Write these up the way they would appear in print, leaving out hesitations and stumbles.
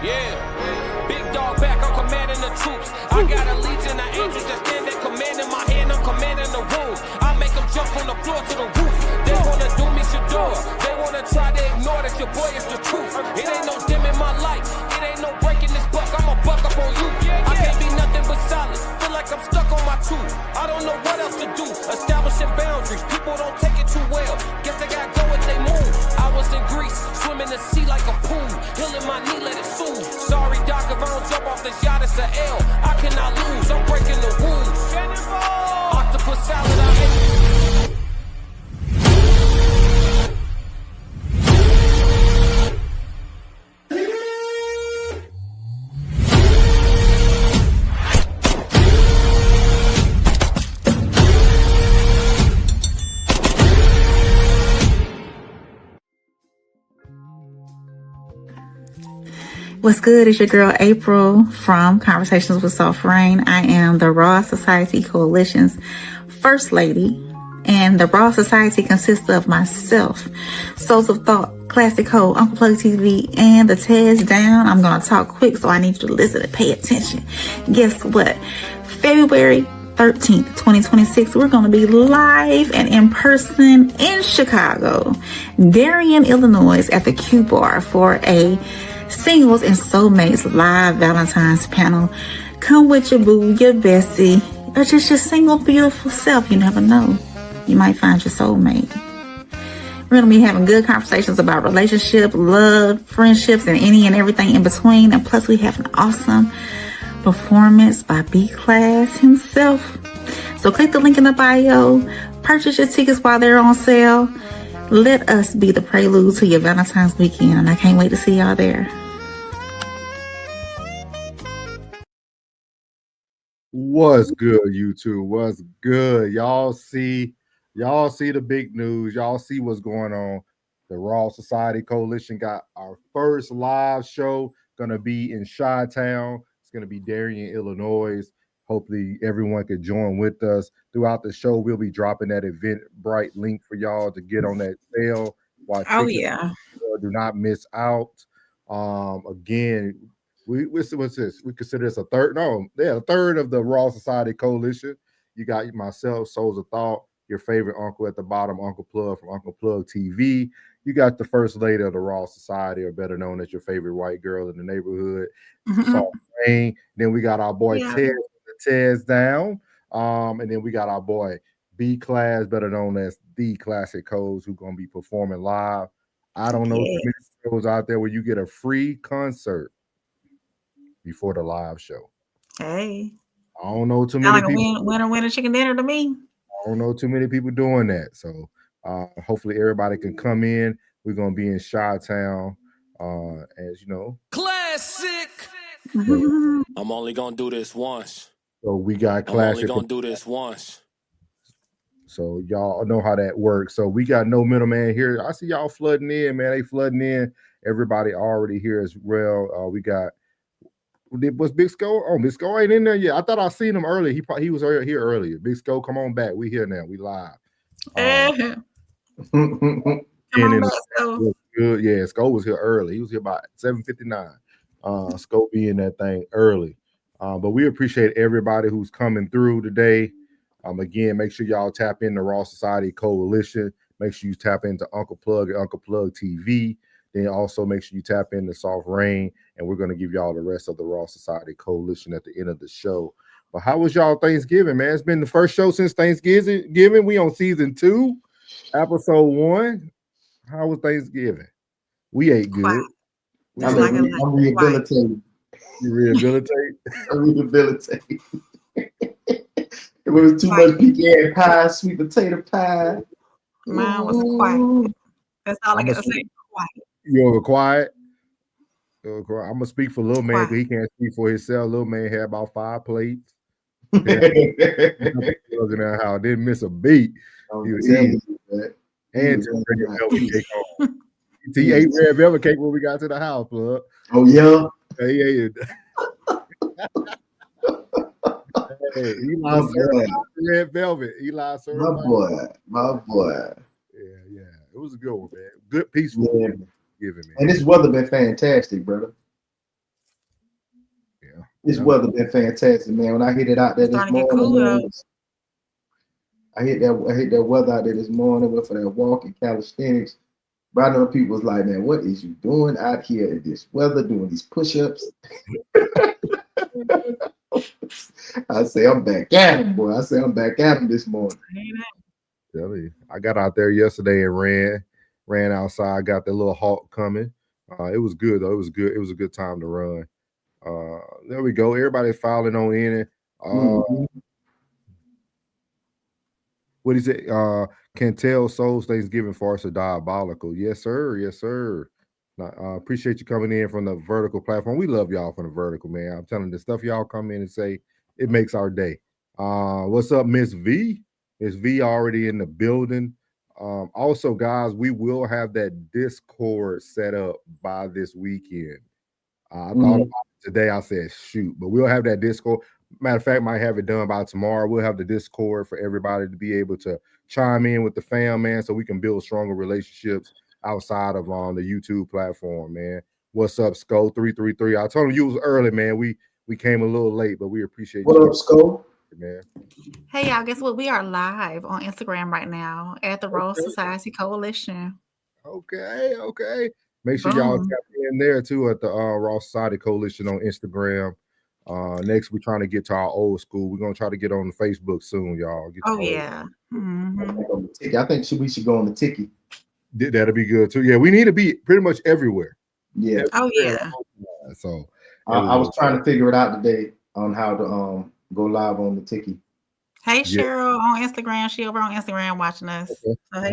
Yeah, big dog back, I'm commanding the troops. I got a legion of angels that stand there commanding my hand, I'm commanding the room. I make them jump from the floor to the roof. They wanna do me Shador, they wanna try to ignore that your boy is the truth. It ain't no dim in my life, it ain't no breaking this buck, I'ma buck up on you. I can't be nothing but solid, feel like I'm stuck on my tooth. I don't know what else to do, establishing boundaries, people don't take it too well. Guess they gotta go with they move. I was in Greece, swimming the sea like a pool, healing my knee, let it soothe. Sorry doc, if I don't jump off this yacht, it's a L. I cannot lose, I'm breaking the rules. Octopus salad, I hate. What's good? It's your girl April from Conversations with Soft Rain. I am the Raw Society Coalition's First Lady, and the Raw Society consists of myself, Souls of Thought, Classic Ho, Uncle Plug TV, and the Tez Down. I'm going to talk quick, so I need you to listen and pay attention. Guess what? February 13th, 2026, we're going to be live and in person in Chicago, Darien, Illinois, at the Q Bar for a Singles and Soulmates live Valentine's panel. Come with your boo, your bestie, or just your single beautiful self. You never know. You might find your soulmate. We're going to be having good conversations about relationship, love, friendships, and any and everything in between. And plus, we have an awesome performance by B-Class himself. So click the link in the bio. Purchase your tickets while they're on sale. Let us be the prelude to your Valentine's weekend, and I can't wait to see y'all there. What's good, YouTube? What's good? Y'all see the big news. Y'all see what's going on. The Raw Society Coalition got our first live show. Gonna be in Chi-Town. It's gonna be Darien, Illinois. Hopefully everyone can join with us. Throughout the show, we'll be dropping that Eventbrite link for y'all to get on that sale. Do not miss out. Again, what's this? We consider this a third of the Raw Society Coalition. You got myself, Souls of Thought, your favorite uncle at the bottom, Uncle Plug from Uncle Plug TV. You got the first lady of the Raw Society, or better known as your favorite white girl in the neighborhood. Soft Rain. Then we got our boy Tez Down. And then we got our boy B-Class, better known as the Classic Codes, who's gonna be performing live. I don't know too many shows out there where you get a free concert before the live show. Hey, I don't know too many people. Winner chicken dinner to me. I don't know too many people doing that. So hopefully everybody can come in. We're gonna be in Chi-Town, as you know. Classic. I'm only gonna do this once. So we got Classic. I'm only gonna do this once. So y'all know how that works. So we got no middleman here. I see y'all flooding in, man. They flooding in. Everybody already here as well. We got. Was Big Sko? Oh, Big Sko ain't in there yet. I thought I seen him earlier. He was here earlier. Big Sko, come on back. We here now. We live. Come on back, Sko. Good. Yeah, Sko was here early. He was here about 7:59. Sko being that thing early. But we appreciate everybody who's coming through today. Again, make sure y'all tap in the Raw Society Coalition. Make sure you tap into Uncle Plug and Uncle Plug TV. Then also make sure you tap into Soft Rain, and we're going to give y'all the rest of the Raw Society Coalition at the end of the show. But how was y'all Thanksgiving, man? It's been the first show since Thanksgiving. We on season 2, episode 1. How was Thanksgiving? We ate good. I'm rehabilitated. You rehabilitate? I rehabilitate. It was too much pecan pie, sweet potato pie. Mine was quiet. That's all I got to say. Quiet. You're quiet. I'm gonna speak for Lil Man because he can't speak for himself. Lil Man had about 5 plates. Looking at how didn't miss a beat. He was and red velvet cake on. He ate red velvet cake when we got to the house, Plug. Oh yeah. Hey, Eli served red velvet. Eli served my boy. Yeah. It was a good one, man. Good peaceful giving me. And this weather been fantastic, brother. This weather been fantastic, man. When I hit it out there It's this starting to get morning, cooler. man, I hit that weather out there this morning. Went for that walk in calisthenics. Right now, people was like, man, what is you doing out here in this weather, doing these push-ups? I say, I'm back at him, boy. I say, I'm back at him this morning. I got out there yesterday and ran outside, got the little halt coming. It was good, though. It was good. It was a good time to run. There we go. Everybody filing on in. What is it? Cantel Souls Thanksgiving farce are diabolical. Yes, sir. Yes, sir. Appreciate you coming in from the vertical platform. We love y'all from the vertical, man. I'm telling you, the stuff y'all come in and say, it makes our day. What's up, Miss V? Miss V already in the building. Also, guys, we will have that Discord set up by this weekend. I thought about it today. I said, shoot, but we'll have that Discord. Matter of fact, might have it done by tomorrow. We'll have the Discord for everybody to be able to chime in with the fam, man, so we can build stronger relationships outside of the YouTube platform, man. What's up, Sko 333? I told him you was early, man. We came a little late, but we appreciate what you. What up, Sko? Man. Hey, y'all, guess what? We are live on Instagram right now at the Royal Society Coalition. Okay. Make sure y'all tap in there too at the Raw Society Coalition on Instagram. Next, we're trying to get to our old school. We're gonna try to get on the Facebook soon, y'all. Yeah. I think we should go on the Tiki. That'll be good too. Yeah, we need to be pretty much everywhere. Yeah. Yeah. So I was trying to figure it out today on how to go live on the Tiki. Hey, Cheryl on Instagram. She over on Instagram watching us. Okay. So, hey,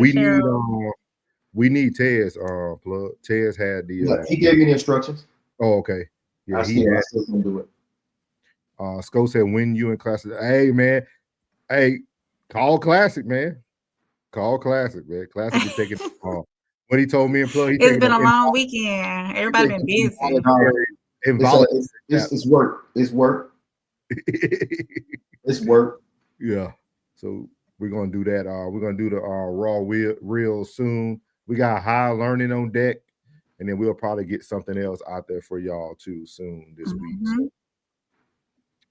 we need Tez plug. Tez had the he gave me the instructions. Oh, okay. Yeah, I still can do it. Sko said when you in Classic. Hey, man. Hey, call Classic, man. Call Classic, man. Classic is taking what he told me and plug. It's been a long weekend. Everybody been busy. It's work. It's work. It's work. Yeah. So we're gonna do that. We're gonna do the raw real soon. We got high learning on deck, and then we'll probably get something else out there for y'all too soon this week. So.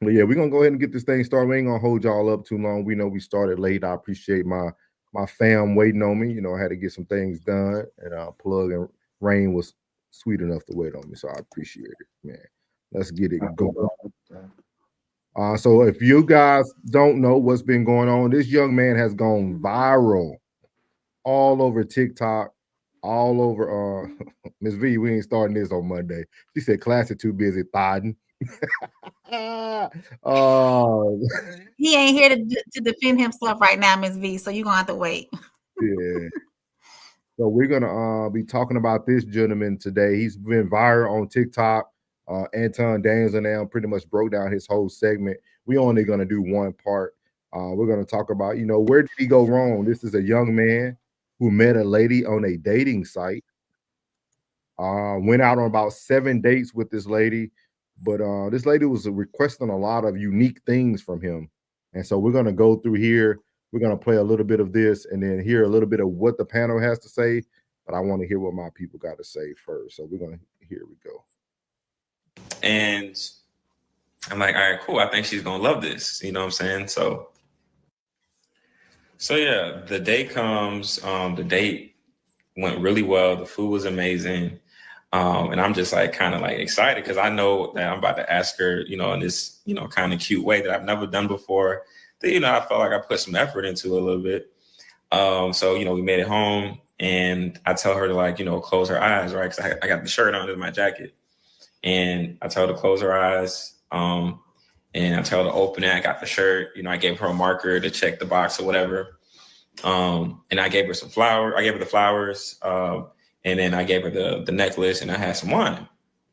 But yeah, we're gonna go ahead and get this thing started. We ain't gonna hold y'all up too long. We know we started late. I appreciate my fam waiting on me. You know, I had to get some things done, and Plug and Rain was sweet enough to wait on me, so I appreciate it, man. Let's get it going. So if you guys don't know what's been going on, this young man has gone viral all over TikTok, all over Miss V. We ain't starting this on Monday. She said Classic too busy thotting. He ain't here to defend himself right now, Miss V, so you're gonna have to wait. Yeah. So we're gonna be talking about this gentleman today. He's been viral on TikTok. Anton Daniels and now pretty much broke down his whole segment. We only gonna do one part. We're gonna talk about, where did he go wrong? This is a young man who met a lady on a dating site. Went out on about 7 dates with this lady, but this lady was requesting a lot of unique things from him. And so we're gonna go through here. We're gonna play a little bit of this and then hear a little bit of what the panel has to say. But I want to hear what my people got to say first. So here we go. And I'm like, all right, cool. I think she's gonna love this. You know what I'm saying? So yeah, the day comes. The date went really well. The food was amazing. And I'm just like kind of like excited because I know that I'm about to ask her, in this, kind of cute way that I've never done before. That, I felt like I put some effort into a little bit. So, we made it home and I tell her to like, close her eyes, right? Because I got the shirt under my jacket. And I told her to close her eyes. And I told her to open it. I got the shirt. I gave her a marker to check the box or whatever. And I gave her some flowers. I gave her the flowers. And then I gave her the necklace and I had some wine.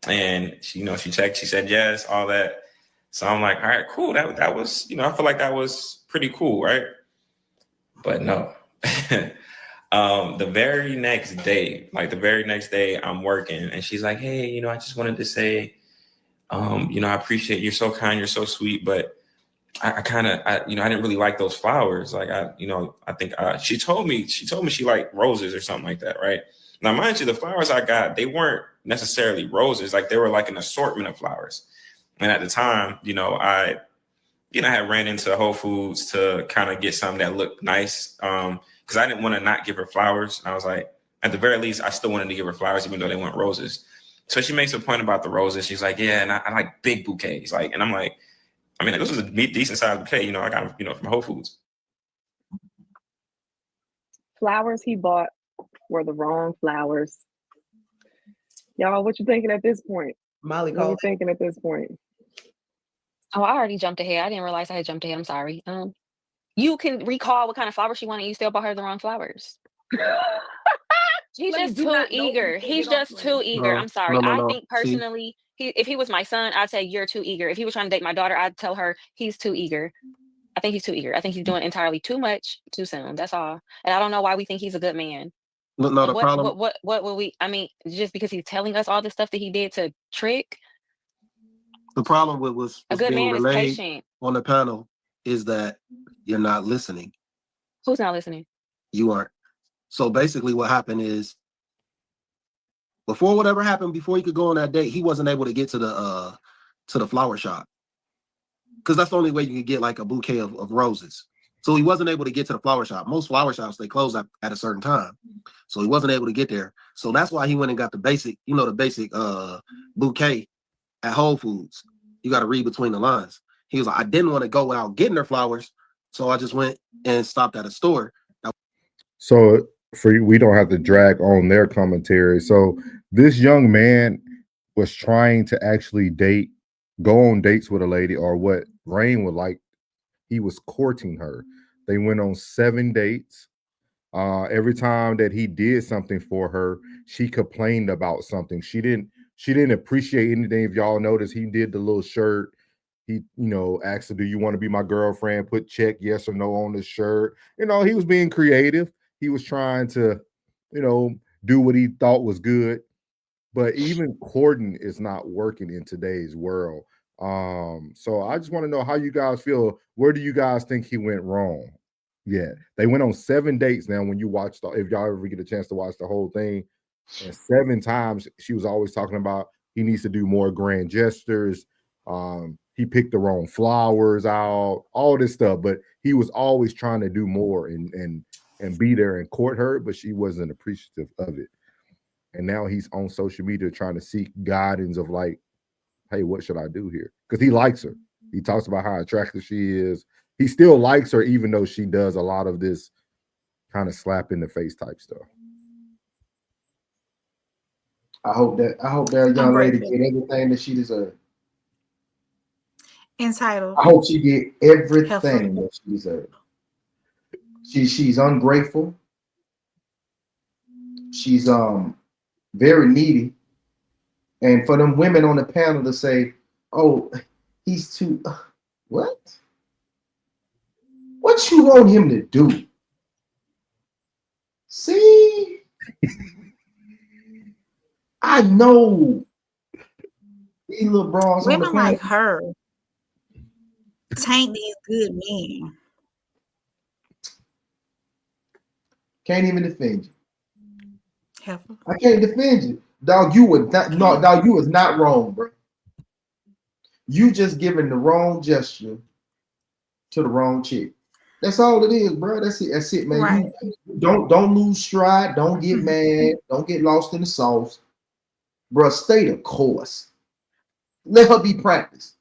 And she, she checked. She said yes, all that. So I'm like, all right, cool. That was, I feel like that was pretty cool, right? But no. The very next day, I'm working and she's like, hey, I just wanted to say, I appreciate you're so kind, you're so sweet, but I didn't really like those flowers. Like, I think she told me she liked roses or something like that, right? Now, mind you, the flowers I got, they weren't necessarily roses. Like, they were like an assortment of flowers. And at the time, I had ran into Whole Foods to kind of get something that looked nice. Because I didn't want to not give her flowers. I was like, at the very least, I still wanted to give her flowers, even though they weren't roses. So she makes a point about the roses. She's like, yeah, and I like big bouquets. Like, and I'm like, I mean, this is a decent sized bouquet. I got them, from Whole Foods. Flowers he bought were the wrong flowers. Y'all, what you thinking at this point? Molly What you called. thinking at this point? Oh, I already jumped ahead. I didn't realize I had jumped ahead. I'm sorry. You can recall what kind of flowers she wanted. You still bought her the wrong flowers. He's Please just do too not know eager. you can't He's get off just me. too eager. No, I'm sorry. no, I no. think See, personally, if he was my son, I'd say you're too eager. If he was trying to date my daughter, I'd tell her he's too eager. I think he's too eager. I think he's doing entirely too much too soon. That's all. And I don't know why we think he's a good man. no, the problem. What will we? I mean, just because he's telling us all the stuff that he did to trick The problem with what's a good being man is relayed patient. on the panel is that you're not listening. Who's not listening? You aren't. So basically, what happened is, before whatever happened, before he could go on that date, he wasn't able to get to the flower shop, because that's the only way you can get like a bouquet of roses. So he wasn't able to get to the flower shop. Most flower shops, they close at a certain time, so he wasn't able to get there. So that's why he went and got the basic bouquet at Whole Foods. You got to read between the lines. He was like, I didn't want to go without getting her flowers, so I just went and stopped at a store. So for you, we don't have to drag on their commentary. So this young man was trying to actually go on dates with a lady, or what Rain would like. He was courting her. They went on 7 dates. Every time that he did something for her, she complained about something. She didn't appreciate anything. If y'all notice, he did the little shirt. He, asked her, do you want to be my girlfriend? Put check yes or no on the shirt. He was being creative. He was trying to, do what he thought was good. But even courting is not working in today's world. So I just want to know how you guys feel. Where do you guys think he went wrong? Yeah, they went on 7 dates. Now, when you watch if y'all ever get a chance to watch the whole thing, and 7 times she was always talking about he needs to do more grand gestures. He picked the wrong flowers out, all this stuff, but he was always trying to do more and be there and court her, but she wasn't appreciative of it. And now he's on social media trying to seek guidance of like, hey, what should I do here? Because he likes her. He talks about how attractive she is. He still likes her, even though she does a lot of this kind of slap in the face type stuff. I hope that young lady get everything that she deserves. Entitled. I hope she get everything that she deserves. She's ungrateful. She's very needy. And for them women on the panel to say, oh, he's too what? What you want him to do? See? I know these little bras on the Women panel. like her taint these good men. Can't even defend you. Heifer. I can't defend you. Dog, you was not wrong, bro. You just giving the wrong gesture to the wrong chick. That's all it is, bro. That's it, man. Right. Don't lose stride. Don't get mad. Don't get lost in the sauce. Bro, stay the course. Let her be practiced.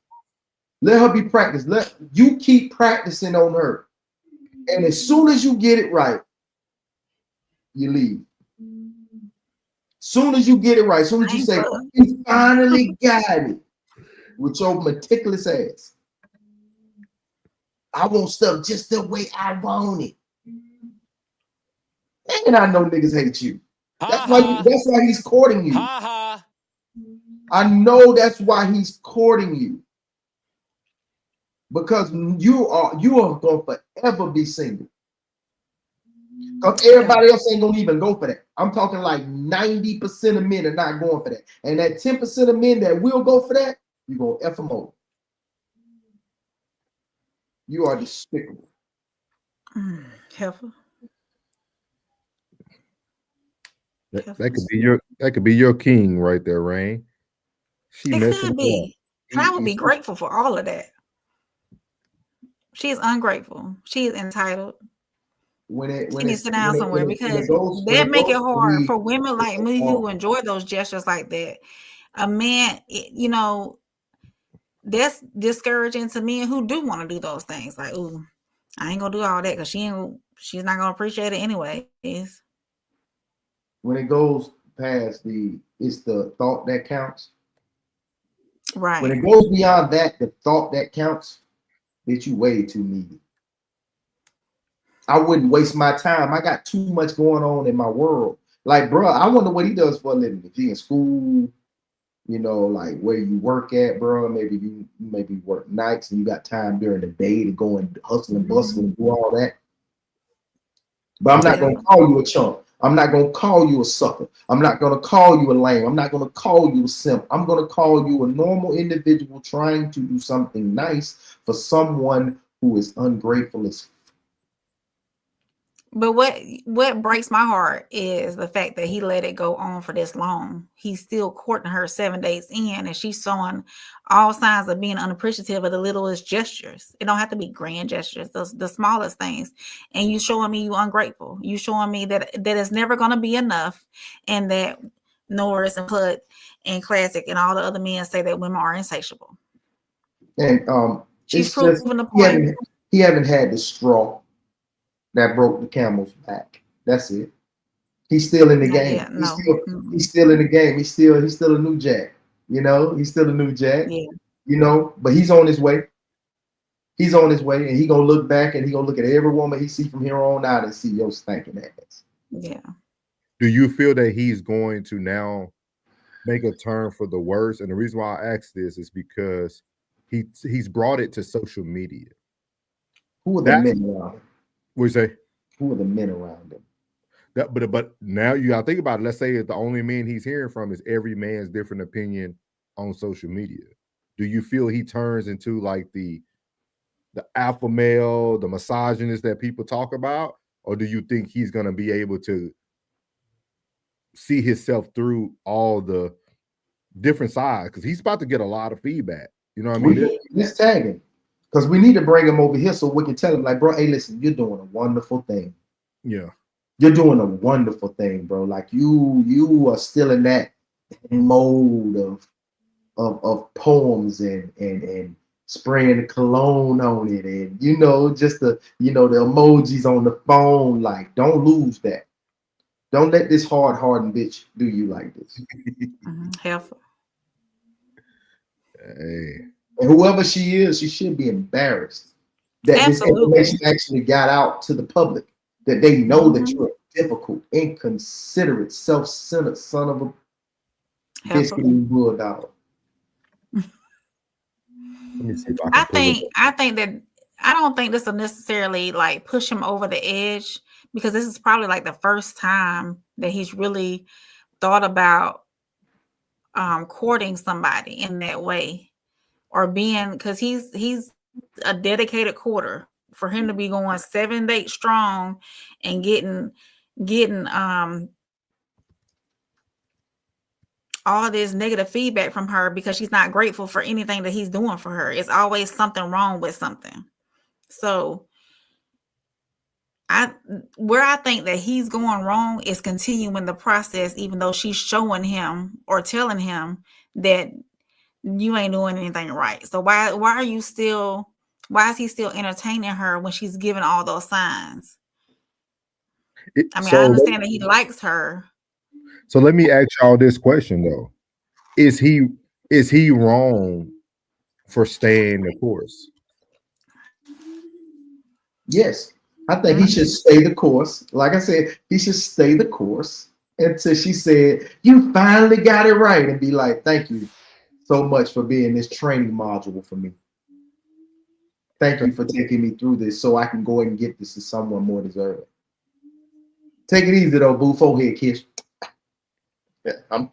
Let her be practiced. Let you keep practicing on her. And as soon as you get it right, you leave. Soon as you get it right, soon as you say, you finally got it with your meticulous ass. I want stuff just the way I want it. And I know niggas hate you. That's why he's courting you. I know that's why he's courting you. Because you are gonna forever be single. Because everybody else ain't gonna even go for that. I'm talking like 90% of men are not going for that. And that 10% of men that will go for that, you're gonna F them over. You are despicable. Heifer. That could be your king right there, Rain. She It messing could it be. And I would be grateful for all of that. She is ungrateful. She is entitled. She needs to sit down somewhere because that make it hard for women like me who enjoy those gestures like that. A man, you know, that's discouraging to men who do want to do those things. Like, ooh, I ain't gonna do all that because she's not gonna appreciate it anyways. When it goes past it's the thought that counts. Right. When it goes beyond that, the thought that counts, bitch, you way too needy. I wouldn't waste my time. I got too much going on in my world. Like, bro, I wonder what he does for a living. If he in school, you know, like where you work at, bro. Maybe you work nights and you got time during the day to go and hustle and bustle and do all that. But I'm not gonna call you a chump. I'm not gonna call you a sucker. I'm not gonna call you a lame. I'm not gonna call you a simp. I'm gonna call you a normal individual trying to do something nice for someone who is ungrateful as. But what breaks my heart is the fact that he let it go on for this long. He's still courting her 7 days in, and she's showing all signs of being unappreciative of the littlest gestures. It don't have to be grand gestures, the smallest things. And you showing me you ungrateful. You showing me that it's never going to be enough, and that Norris and Put and Classic and all the other men say that women are insatiable. And she's proven the point. He haven't had the straw that broke the camel's back. That's it. He's still in the game. He's still in the game. He's still a new Jack. You know, he's still a new Jack. Yeah. You know, but he's on his way. He's on his way, and he gonna look back and he gonna look at every woman he see from here on out and see your stinking ass. Yeah. Do you feel that he's going to now make a turn for the worse? And the reason why I ask this is because he's brought it to social media. Who are the men around him? What you say? Who are the men around him? But now you gotta think about it. Let's say that the only men he's hearing from is every man's different opinion on social media. Do you feel he turns into like the alpha male, the misogynist that people talk about, or do you think he's gonna be able to see himself through all the different sides? Because he's about to get a lot of feedback. You know what I mean? Let's tag him. Because we need to bring him over here so we can tell him, like, bro, hey, listen, you're doing a wonderful thing. Yeah. You're doing a wonderful thing, bro. Like you are still in that mode of poems and spraying cologne on it, and just the the emojis on the phone. Like, don't lose that. Don't let this hard-hardened bitch do you like this. Helpful. Hey. And whoever she is, she should be embarrassed that this information actually got out to the public, that they know that you're a difficult, inconsiderate, self-centered son of a biscuit and bulldog. Let me see if I think that I don't think this will necessarily like push him over the edge, because this is probably like the first time that he's really thought about courting somebody in that way. Or being, because he's a dedicated courter. For him to be going 7 days strong and getting all this negative feedback from her because she's not grateful for anything that he's doing for her. It's always something wrong with something. So where I think that he's going wrong is continuing the process, even though she's showing him or telling him that you ain't doing anything right. So why is he still entertaining her when she's giving all those signs? I understand that he likes her. So let me ask y'all this question though. Is he wrong for staying the course? Yes. I think he should stay the course. Like I said, he should stay the course until she said, you finally got it right, and be like, thank you so much for being this training module for me. Thank you for taking me through this so I can go and get this to someone more deserving. Take it easy though, boo. Forehead kiss. I'm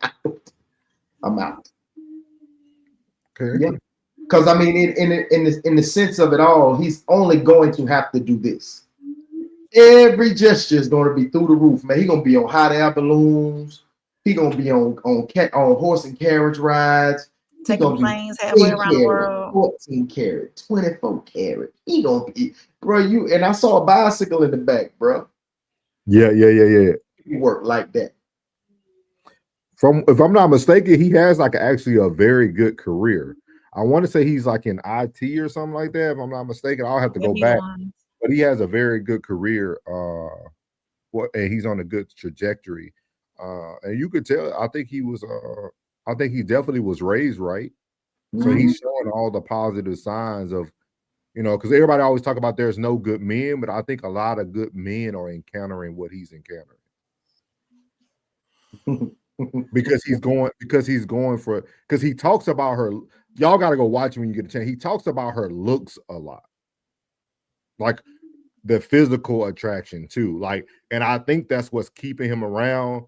out. Okay. Yeah. Because I mean, in the sense of it all, he's only going to have to do this. Every gesture is going to be through the roof, man. He's gonna be on hot air balloons. He's gonna be on horse and carriage rides. taking gonna be planes halfway around the 10 karat, world. 14 karat, 24 karat. He gonna be, bro. And I saw a bicycle in the back, bro. Yeah. He work like that. From, if I'm not mistaken, he has like actually a very good career. I want to say he's like in IT or something like that. If I'm not mistaken, I'll have to go back. But he has a very good career. And he's on a good trajectory. And you could tell. I think he was. I think he definitely was raised right. So he's showing all the positive signs of, because everybody always talk about there's no good men, but I think a lot of good men are encountering what he's encountering. because he talks about her. Y'all got to go watch him when you get a chance. He talks about her looks a lot, like the physical attraction too. Like, and I think that's what's keeping him around.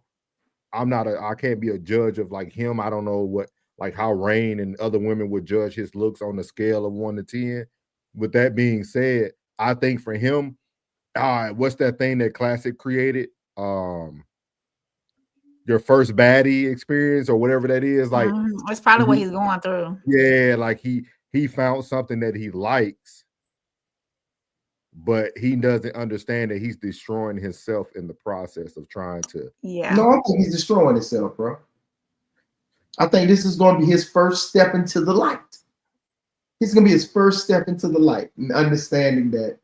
I can't be a judge of like him. I don't know how Rain and other women would judge his looks on the scale of 1 to 10. With that being said, I think for him, what's that thing that Classic created? Your first baddie experience or whatever that is. Like, it's probably what he's going through. Yeah, like he found something that he likes, but he doesn't understand that he's destroying himself in the process of trying to. Yeah. No, I think he's destroying himself, bro. I think this is going to be his first step into the light. It's going to be his first step into the light and understanding that,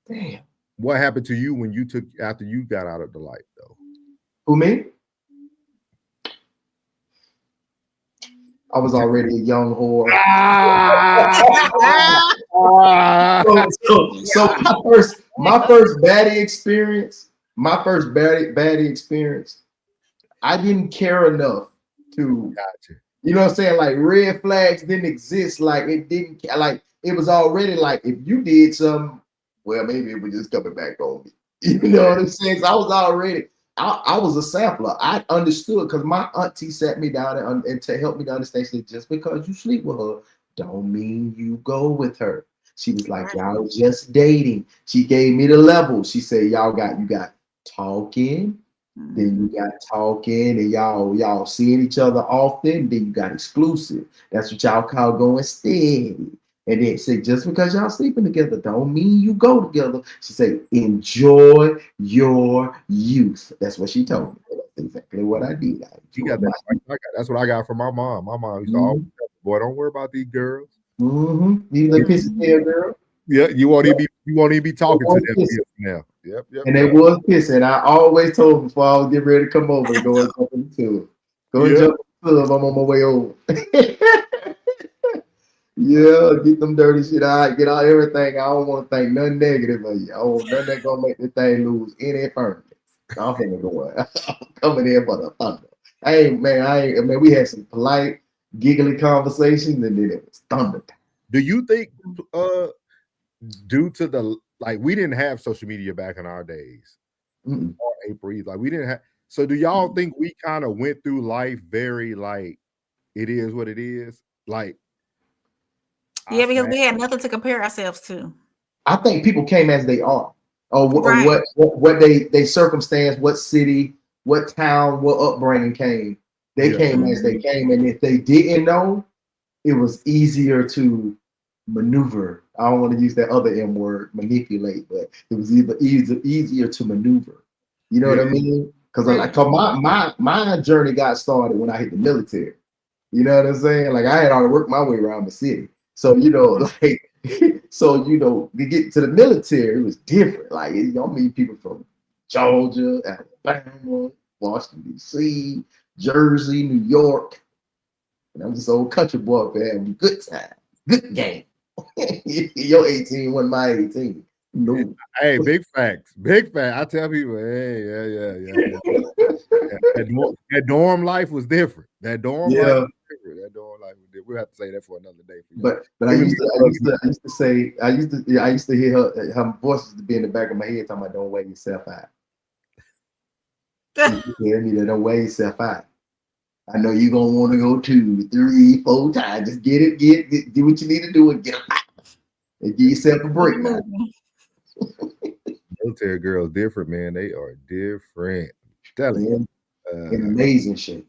damn. What happened to you when after you got out of the light, though? Who, me? I was already a young whore. So my first baddie experience, I didn't care enough to, you know what I'm saying? Like, red flags didn't exist. Like, it was already like, if you did something, well, maybe it was just coming back on me. You know what I'm saying? So I was already, I was a sampler. I understood because my auntie sat me down and to help me to understand, she said, just because you sleep with her, don't mean you go with her. She was like, y'all just dating. She gave me the level. She said, you got talking, then you got talking, and y'all seeing each other often, then you got exclusive. That's what y'all call going steady. And then say, just because y'all sleeping together, don't mean you go together. She said, enjoy your youth. That's what she told me. That's exactly what I did. That's what I got from my mom. My mom used to always tell me, boy, don't worry about these girls. These little pissy tail girl. Yeah, you won't even be talking to them now. Yep. And they was pissing. I always told them before I was getting ready to come over to go and jump in the tub. Go and jump in the tub. I'm on my way over. Yeah, get them dirty shit out. Get out everything. I don't want to think nothing negative of you. I don't want nothing that's gonna make this thing lose any firmness. I'm finna go. I'm coming in for the thunder. Man, we had some polite, giggly conversations, and then it was thunder time. Do you think, due to the we didn't have social media back in our days, or April, like we didn't have. So, do y'all think we kind of went through life very it is what it is, Yeah, because we had nothing to compare ourselves to. I think people came as they are, or what they circumstance, what city, what town, what upbringing came. They came as they came, and if they didn't know, it was easier to maneuver. I don't want to use that other M word, manipulate, but it was easier to maneuver. You know what I mean? Because my journey got started when I hit the military. You know what I'm saying? Like, I had already worked my way around the city. So, to get to the military, it was different. Like, y'all meet people from Georgia, Alabama, Washington, D.C., Jersey, New York. And I'm just old country boy up there having a good time. Good game. Your 18 wasn't my 18. No. Hey, big facts. Big fact. I tell people, hey, yeah. That dorm life was different. That dorm life was different. We'll have to say that for another day. But I used to hear her voices to be in the back of my head talking about, don't wear yourself out. You hear me? Don't wear yourself out. I know you're gonna want to go 2, 3, 4 times. Just do what you need to do and get out. And give yourself a break now. Military girls different, man. They are different. Telling you. In amazing shape.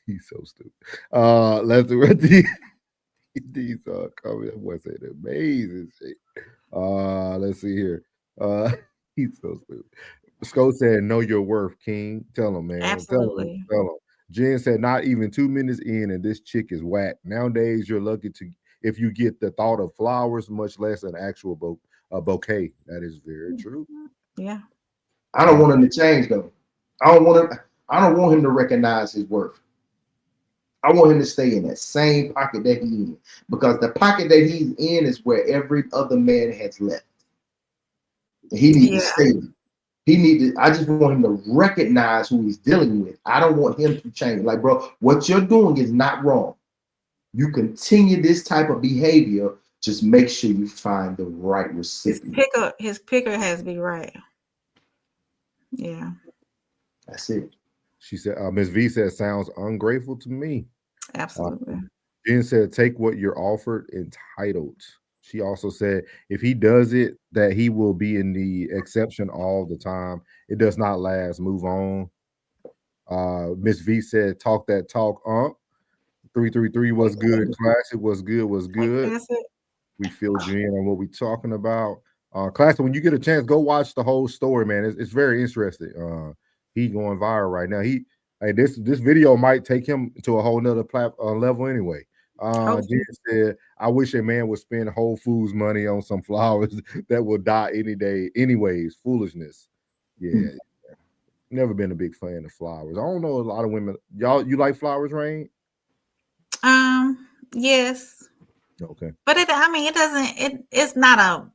He's so stupid. Let's read these comments. Boy said amazing shit. Let's see here. He's so stupid. Sco said, "Know your worth, King. Tell him, man. Absolutely. Tell him. Jen said, "Not even 2 minutes in, and this chick is whack. Nowadays, you're lucky to if you get the thought of flowers, much less an actual bouquet. That is very true. Yeah. I don't want him to change though. I don't want him to recognize his worth. I want him to stay in that same pocket that he's in, because the pocket that he's in is where every other man has left. He needs to stay in. I just want him to recognize who he's dealing with. I don't want him to change. Like, bro, what you're doing is not wrong. You continue this type of behavior, just make sure you find the right recipient. His picker has to be right. Yeah. That's it. She said, Ms. V said, sounds ungrateful to me. Absolutely. Jen said, take what you're offered, entitled. She also said, if he does it, that he will be in the exception all the time. It does not last. Move on. Miss V said, talk that talk, 333 was good. Classic was good. We filled you in on what we're talking about. Classic, when you get a chance, go watch the whole story, man. It's very interesting. He going viral right now. This video might take him to a whole nother level anyway. Jen said, I wish a man would spend Whole Foods money on some flowers that will die any day. Anyways, foolishness. Yeah. Never been a big fan of flowers. I don't know a lot of women. You like flowers, Rain? Yes. Okay. But it's not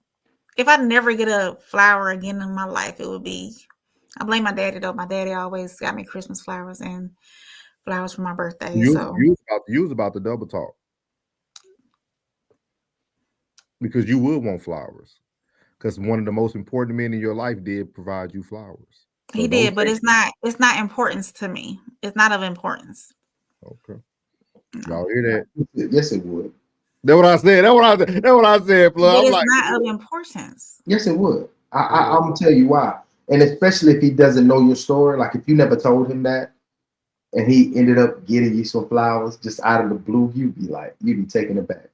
if I never get a flower again in my life, it would be, I blame my daddy though. My daddy always got me Christmas flowers and flowers for my birthday. You was about to double talk. Because you would want flowers. Because one of the most important men in your life did provide you flowers. So he did, but it's not importance to me. It's not of importance. Okay. Y'all hear that? Yes, it would. That's what I said. That's what I said, But it's not of importance. Yes, it would. I'm gonna tell you why. And especially if he doesn't know your story, like if you never told him that, and he ended up getting you some flowers just out of the blue, you'd be taken aback.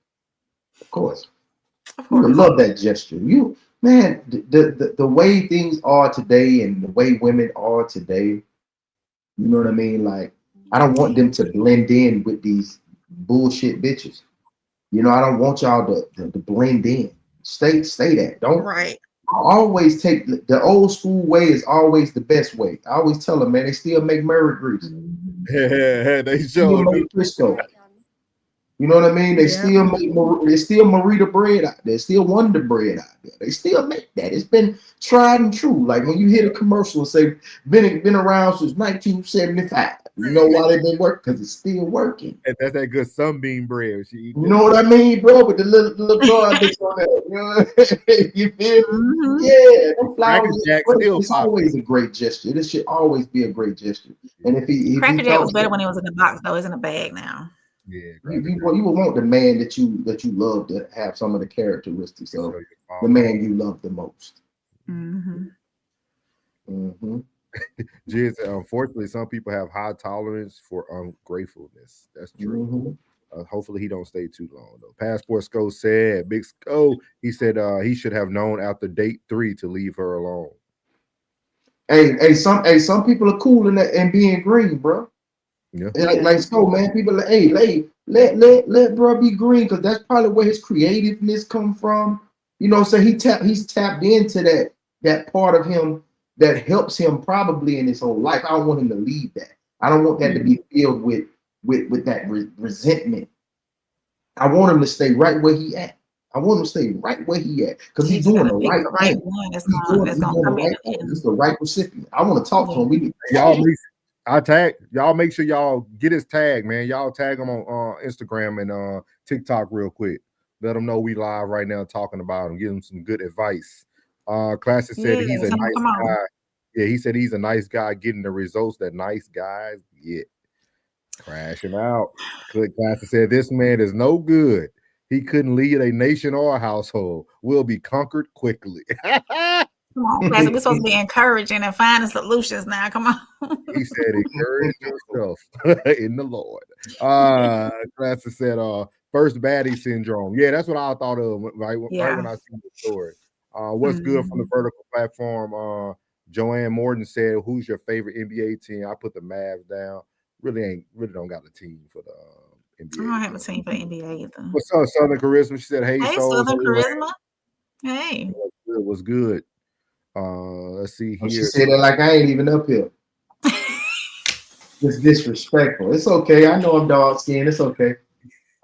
Of course. You would love that gesture. Man, the way things are today and the way women are today, you know what I mean? Like, I don't want them to blend in with these bullshit bitches. You know, I don't want y'all to blend in. Stay that. Don't. Right. I always take the old school way is always the best way. I always tell them, man, they still make Murray grease. They still make Crisco. You know what I mean? They still make Marita bread out there. They still Wonder bread out there. They still make that. It's been tried and true. Like when you hear a commercial and say been around since 1975. You know why they've been working? Because it's still working. And that's that good sunbeam bread. You know what I mean, bro? With the little garlic on that. You know? You feel me? Yeah, them flowers. It's always a great gesture. This should always be a great gesture. And if Cracker Jack was better when it was in the box, though. It's in a bag now. Yeah, you would want the man that you love to have some of the characteristics of the man you love the most. Jiz, unfortunately, some people have high tolerance for ungratefulness. That's true. Hopefully, he don't stay too long though. Passport Sco said, Big Sco, he said he should have known after date 3 to leave her alone. Hey, some people are cool in that and being green, bro. Yeah. Like so, man. People like, hey, let bro be green, because that's probably where his creativeness come from. You know, so he's tapped into that part of him that helps him probably in his whole life. I don't want him to leave that. I don't want that to be filled with that resentment. I want him to stay right where he at. I want him to stay right where he at, because he's doing the right thing. He's doing the right thing. He's the right recipient. I want to talk to him. Y'all make sure y'all get his tag, man. Y'all tag him on Instagram and TikTok real quick. Let him know we live right now talking about him. Give him some good advice. Classic said he's a nice guy. Yeah, he said he's a nice guy getting the results that nice guys get. Crashing out. Classic said this man is no good. He couldn't lead a nation or a household. Will be conquered quickly. Come on, Pastor. We're supposed to be encouraging and finding solutions now. Come on. He said, encourage yourself in the Lord. Classes said, first baddie syndrome. Yeah, that's what I thought of right when I seen the story. What's good from the vertical platform? Joanne Morton said, who's your favorite NBA team? I put the Mavs down. Really don't got a team for the NBA. I don't have a team for NBA either. What's up, Southern Charisma? She said, hey Southern Charisma. Hey. What's good? Let's see here. She said it like I ain't even up here. It's disrespectful. It's okay. I know I'm dark skinned. It's okay.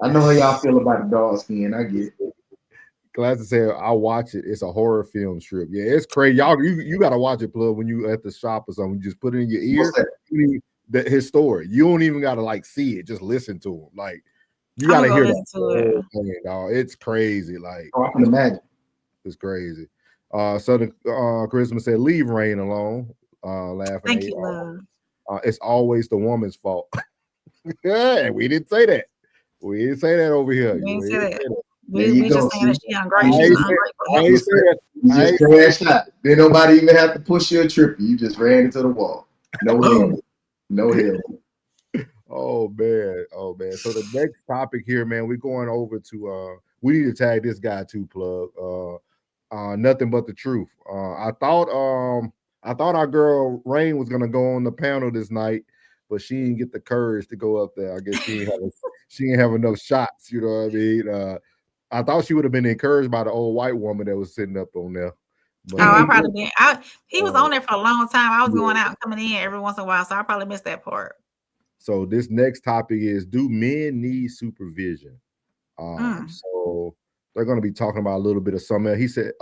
I know how y'all feel about the dark skin. I get it. Glasses said, I watch it. It's a horror film strip. Yeah, it's crazy. Y'all, you gotta watch it, Plug, when you at the shop or something. You just put it in your ear. His story. You don't even gotta like see it. Just listen to him. Like you gotta hear that whole thing, dog. It's crazy. Like I can imagine. It's crazy. Southern Charisma said, leave Rain alone. Laughing. Thank you, love. It's always the woman's fault. Yeah, we didn't say that. We didn't say that over here. We didn't say that. We just saying that she ungrateful. You just crashed out. Then nobody even have to push you or trip you. You just ran into the wall. No help. No help. Oh man. So the next topic here, man, we're going over to we need to tag this guy too, Plug. Nothing but the truth. I thought our girl Rain was gonna go on the panel this night, but she didn't get the courage to go up there. I guess she didn't have enough shots. You know what I mean? I thought she would have been encouraged by the old white woman that was sitting up on there. But, I probably been. He was on there for a long time. I was going out and coming in every once in a while, so I probably missed that part. So this next topic is: do men need supervision? So they're going to be talking about a little bit of something. She said,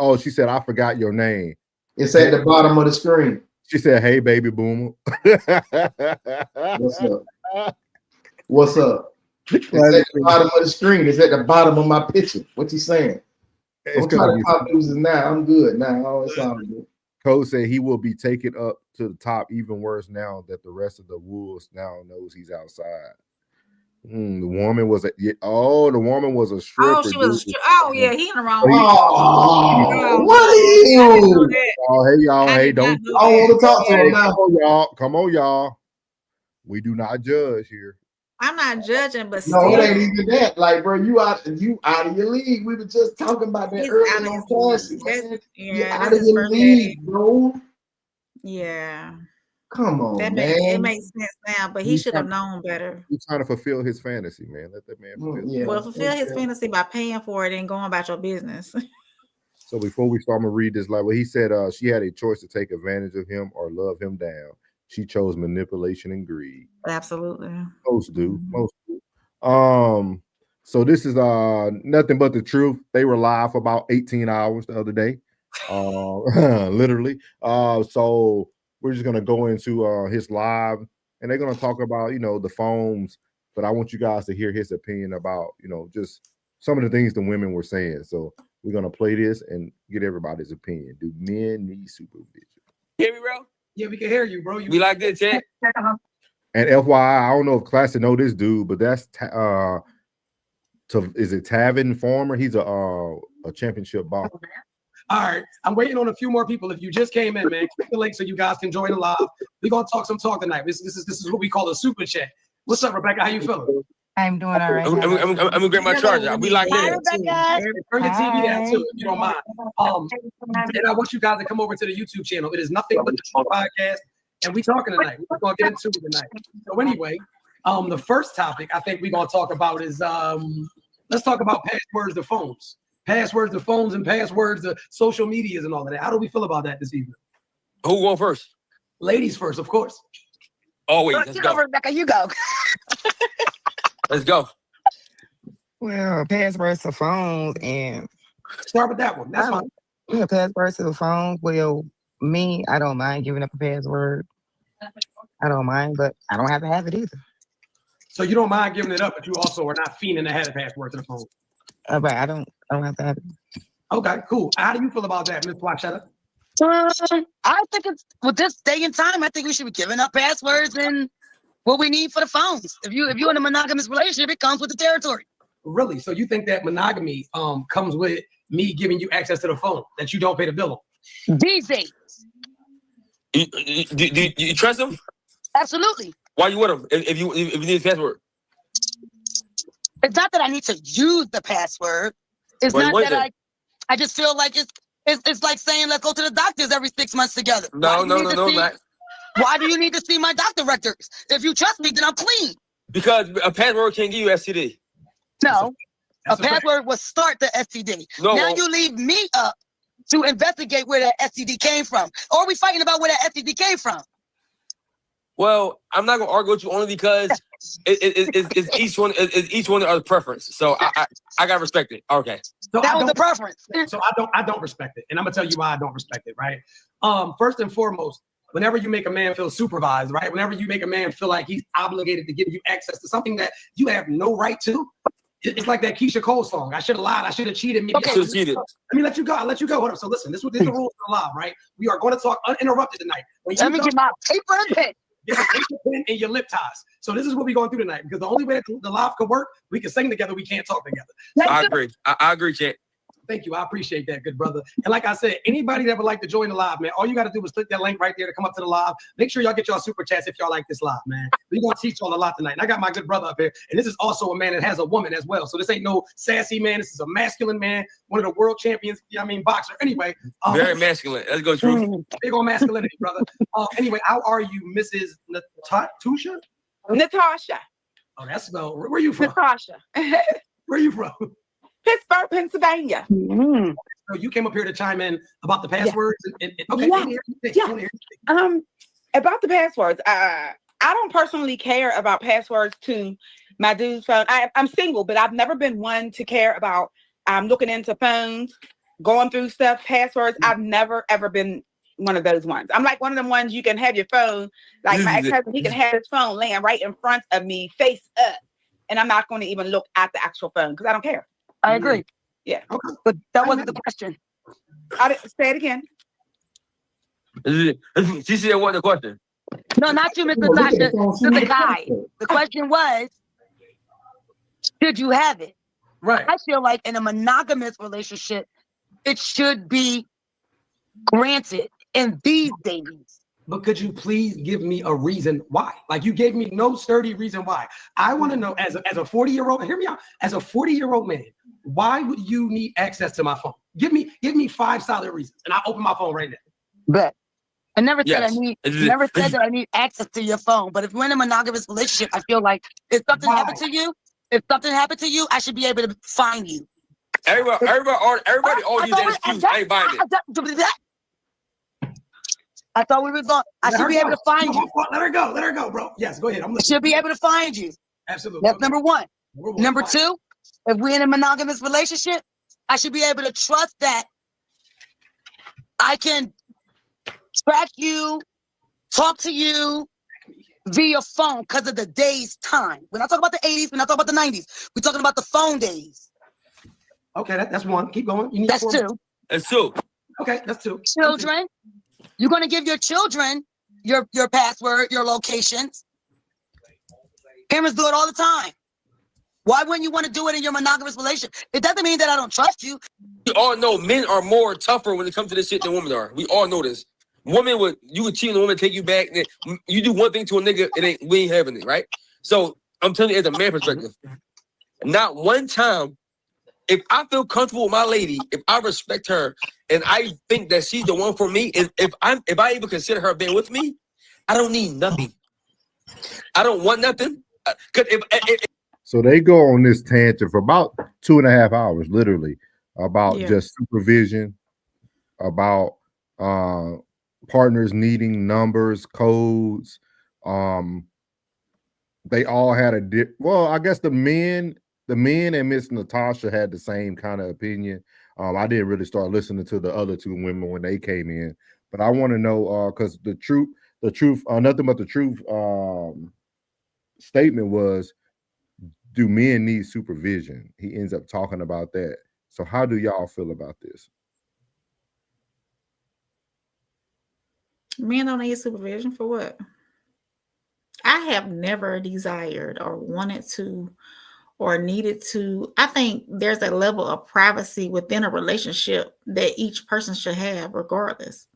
I forgot your name. It's at the bottom of the screen. She said, hey, baby boomer. What's up? What's up? It's at the bottom of the screen. It's at the bottom of my picture. What you saying? I'm trying to pop losers now. I'm good now. It's all good. Cole said he will be taken up to the top even worse now that the rest of the Wolves now knows he's outside. The woman was a stripper. Oh, she was yeah, he in the wrong. What are you? Oh, hey y'all, hey, don't. I want to talk to him now. Come on, y'all. We do not judge here. I'm not judging, but no, it ain't even that. Like, bro, you out of your league. We were just talking about that earlier on classes. Yeah, out of your league, bro. Yeah. Come on, man. It makes sense now, but he should have known better. He's trying to fulfill his fantasy, man. Let that man fulfill his fantasy by paying for it and going about your business. So before we start, I'm gonna read this. Like what he said, she had a choice to take advantage of him or love him down. She chose manipulation and greed. Absolutely. Most do. So this is nothing but the truth. They were live for about 18 hours the other day. Literally. So we're just gonna go into his live, and they're gonna talk about the phones. But I want you guys to hear his opinion about just some of the things the women were saying. So we're gonna play this and get everybody's opinion. Do men need supervision? Hear me, bro? Yeah, we can hear you, bro. We like this, Jack. And FYI, I don't know if Classic know this dude, but that's is it Tavin Farmer? He's a championship boxer. All right, I'm waiting on a few more people. If you just came in, man, click the link so you guys can join the live. We're gonna talk some talk tonight. This is what we call a super chat. What's up, Rebecca? How you feeling? I'm doing all right. I'm gonna get my charger. We like this. Turn your TV down too, if you don't mind. And I want you guys to come over to the YouTube channel. It is Nothing But the Truth podcast, and we talking tonight. We're gonna get into it tonight. So anyway, the first topic I think we're gonna talk about is let's talk about passwords to phones. Passwords to phones and passwords to social medias and all of that. How do we feel about that this evening? Who going first? Ladies first, of course. Oh wait, let's go. Rebecca, you go. Let's go. Well, passwords to phones and start with that one. That's fine. Yeah, passwords to the phones. Well, me, I don't mind giving up a password. I don't mind, but I don't have to have it either. So you don't mind giving it up, but you also are not fiending to have a password to the phone. But I don't have to have it. Okay, cool. How do you feel about that, Ms. Wachetta? I think it's with this day and time, I think we should be giving up passwords and what we need for the phones. If you're in a monogamous relationship, it comes with the territory. Really? So you think that monogamy comes with me giving you access to the phone that you don't pay the bill on? These days. You trust him? Absolutely. Why you with him? If you need his password? It's not that I need to use the password. It's Why you not want that I just feel like it's like saying let's go to the doctors every 6 months together. No, Matt. Why do you need to see my doctor records? If you trust me, then I'm clean. Because a password can't give you STD. No, a password will start the STD. No, now you leave me up to investigate where that STD came from. Or are we fighting about where that STD came from? Well, I'm not gonna argue with you only because it's each one of our preference. So I gotta respect it. Okay. So that was the preference. So I don't respect it, and I'm gonna tell you why I don't respect it. Right. First and foremost, whenever you make a man feel supervised, right? Whenever you make a man feel like he's obligated to give you access to something that you have no right to, it's like that Keisha Cole song. I should have lied. I should have cheated. Maybe Okay. Let me let you go. I'll let you go. Hold on. So listen, this is the rules of the live, right? We are going to talk uninterrupted tonight. Let me get my paper and pen. Get your paper, pen, and your lip ties. So this is what we're going through tonight, because the only way that the live could work, we can sing together. We can't talk together. So, I agree. I agree, Chet. Thank you. I appreciate that, good brother. And like I said, anybody that would like to join the live, man, all you got to do is click that link right there to come up to the live. Make sure y'all get y'all super chats if y'all like this live, man. We're going to teach y'all a lot tonight. And I got my good brother up here. And this is also a man that has a woman as well. So this ain't no sassy man. This is a masculine man, one of the world champions, boxer. Anyway. Very masculine. Let's go, Truth. Big on masculinity, brother. Anyway, how are you, Mrs. Natasha? Natasha. Oh, that's spelled. Where are you from? Natasha. Where are you from? Pittsburgh, Pennsylvania. Mm-hmm. So you came up here to chime in about the passwords. Okay. About the passwords. I don't personally care about passwords to my dude's phone. I'm single, but I've never been one to care about looking into phones, going through stuff, passwords. I've never ever been one of those ones. I'm like one of them ones you can have your phone, like my ex-husband, he can have his phone laying right in front of me, face up, and I'm not going to even look at the actual phone because I don't care. I agree. Yeah. Okay. But that wasn't the question. I didn't say it again. She said what the question? No, not you, Miss Natasha. Mr. Kai. The question was, should you have it? Right. I feel like in a monogamous relationship, it should be granted in these days. But could you please give me a reason why? Like, you gave me no sturdy reason why. I want to know, as a 40-year-old, hear me out, as a 40-year-old man, why would you need access to my phone? Give me 5 solid reasons, and I'll open my phone right now. But I never said Yes. never said that I need access to your phone. But if we're in a monogamous relationship, I feel like if something happened to you, I should be able to find you. Everybody all use that excuse. I ain't buying it. I thought we were going. I should be able to find you. Let her go, bro. Yes, go ahead. I should be able to find you. Absolutely. That's number one. Number two, if we're in a monogamous relationship, I should be able to trust that I can track you, talk to you via phone because of the day's time. We're not talking about the 80s. We're not talking about the 90s. We're talking about the phone days. Okay, that's one. Keep going. You need That's 4 two. That's two. Okay, that's 2. Children. You're going to give your children your password, your locations. Parents do it all the time. Why wouldn't you want to do it in your monogamous relationship? It doesn't mean that I don't trust you. We all know men are more tougher when it comes to this shit than women are. We all know this. You would cheat on a woman, take you back. You do one thing to a nigga, we ain't having it, right? So I'm telling you, as a man perspective, not one time, if I feel comfortable with my lady, if I respect her, and I think that she's the one for me, if I even consider her being with me, I don't need nothing. I don't want nothing. So they go on this tangent for about 2.5 hours, literally, about just supervision, about partners needing numbers, codes. They all had I guess the men and Miss Natasha had the same kind of opinion. I didn't really start listening to the other 2 women when they came in, but I want to know because the truth, nothing but the truth statement was, do men need supervision? He ends up talking about that. So how do y'all feel about this? Men don't need supervision for what? I have never desired or wanted to or needed to. I think there's a level of privacy within a relationship that each person should have, regardless.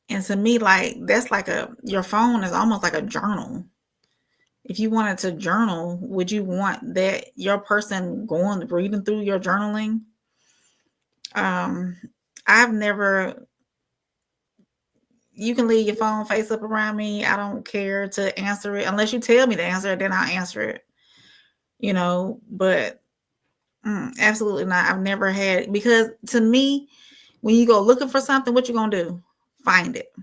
And to me, like that's like your phone is almost like a journal. If you wanted to journal, would you want that your person reading through your journaling? I've never. You can leave your phone face up around me. I don't care to answer it unless you tell me to answer it. Then I'll answer it. But absolutely not. I've never had, because to me, when you go looking for something, what you gonna do? Find it.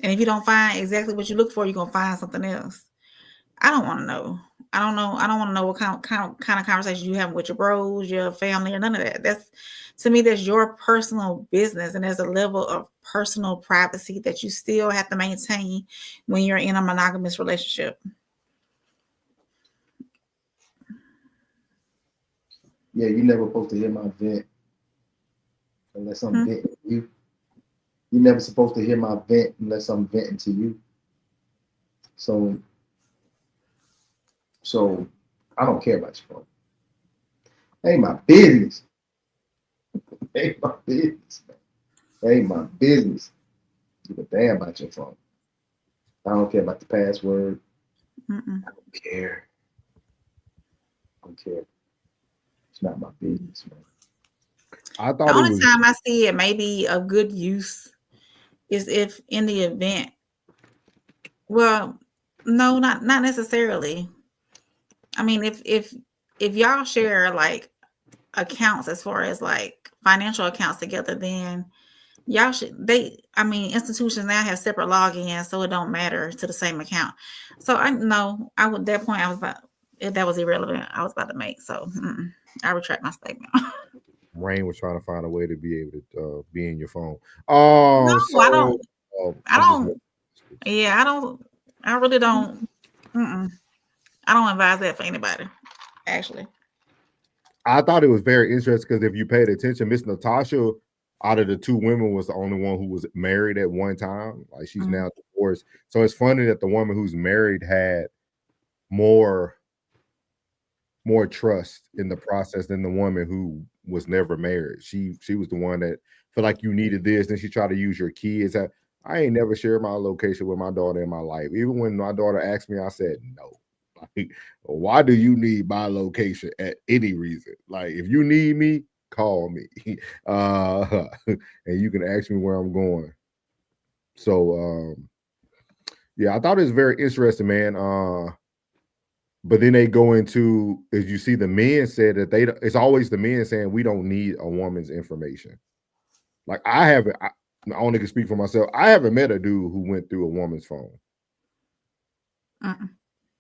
And if you don't find exactly what you look for, you're gonna find something else. I don't want to know. I don't want to know what kind of conversations you have with your bros, your family, or none of that. That's, to me, that's your personal business, and there's a level of personal privacy that you still have to maintain when you're in a monogamous relationship. Yeah, you're never supposed to hear my vent unless I'm venting you. You're never supposed to hear my vent unless I'm venting to you. So I don't care about your phone. Ain't my business. Ain't my business, man. Ain't my business. Give a damn about your phone. I don't care about the password. I don't care. I don't care. It's not my business, man. I thought the only time I see it may be of good use is if in the event. Well, no, not necessarily. I mean, if y'all share like accounts as far as like financial accounts together, then y'all should. Institutions now have separate logins, so it don't matter to the same account. So that point I was about. That was irrelevant. I was about to make. So I retract my statement. Rain was trying to find a way to be able to be in your phone. No, I don't. Yeah, I don't. I really don't. I don't advise that for anybody, actually. I thought it was very interesting because if you paid attention, Miss Natasha, out of the two women, was the only one who was married at one time. Like she's now divorced. So it's funny that the woman who's married had more trust in the process than the woman who was never married. She was the one that felt like you needed this. Then she tried to use your kids. I ain't never shared my location with my daughter in my life. Even when my daughter asked me, I said no. Like, why do you need my location at any reason? Like, if you need me, call me. And you can ask me where I'm going. So yeah, I thought it was very interesting, man. But then they go into, as you see, the men said that it's always the men saying we don't need a woman's information. Like I only can speak for myself. I haven't met a dude who went through a woman's phone.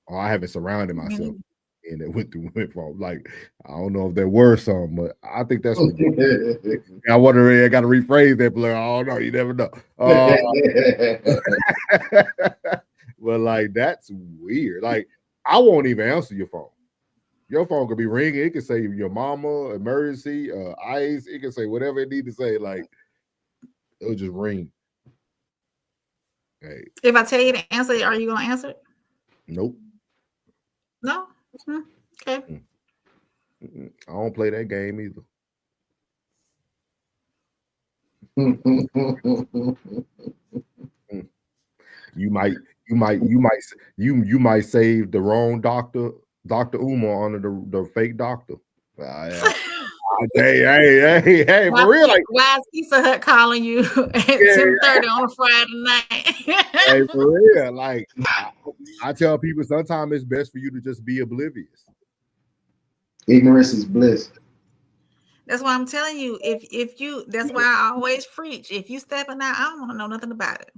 Or I haven't surrounded myself and it went through women's phone. Like, I don't know if there were some, but I think that's ridiculous. I got to rephrase that, Blair. I don't know. You never know. But like, that's weird. Like, I won't even answer your phone. Your phone could be ringing. It could say your mama, emergency, ice. It can say whatever it need to say. Like, it'll just ring. Hey. If I tell you to answer it, are you going to answer it? Nope. No? Okay. I don't play that game either. You might save the wrong Dr. Umar under the fake doctor. Hey, for real. Like, why is Pizza Hut calling you at 10:30 on a Friday night? Hey, for real. Like, I tell people sometimes it's best for you to just be oblivious. Ignorance is bliss. That's why I'm telling you. That's why I always preach. If you stepping out, I don't want to know nothing about it.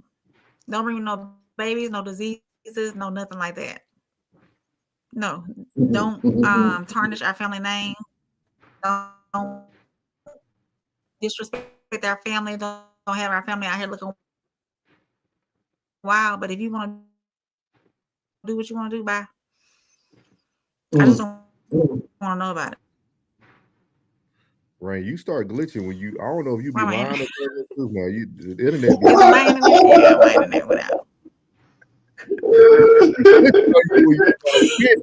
Don't bring no babies, no diseases, no nothing like that. No, don't tarnish our family name. Don't disrespect our family. Don't have our family out here looking wild. But if you want to do what you want to do, bye. I just don't want to know about it. Rain, you start glitching when I don't know if you be lying or the internet. Is my internet? Yeah, my internet went out.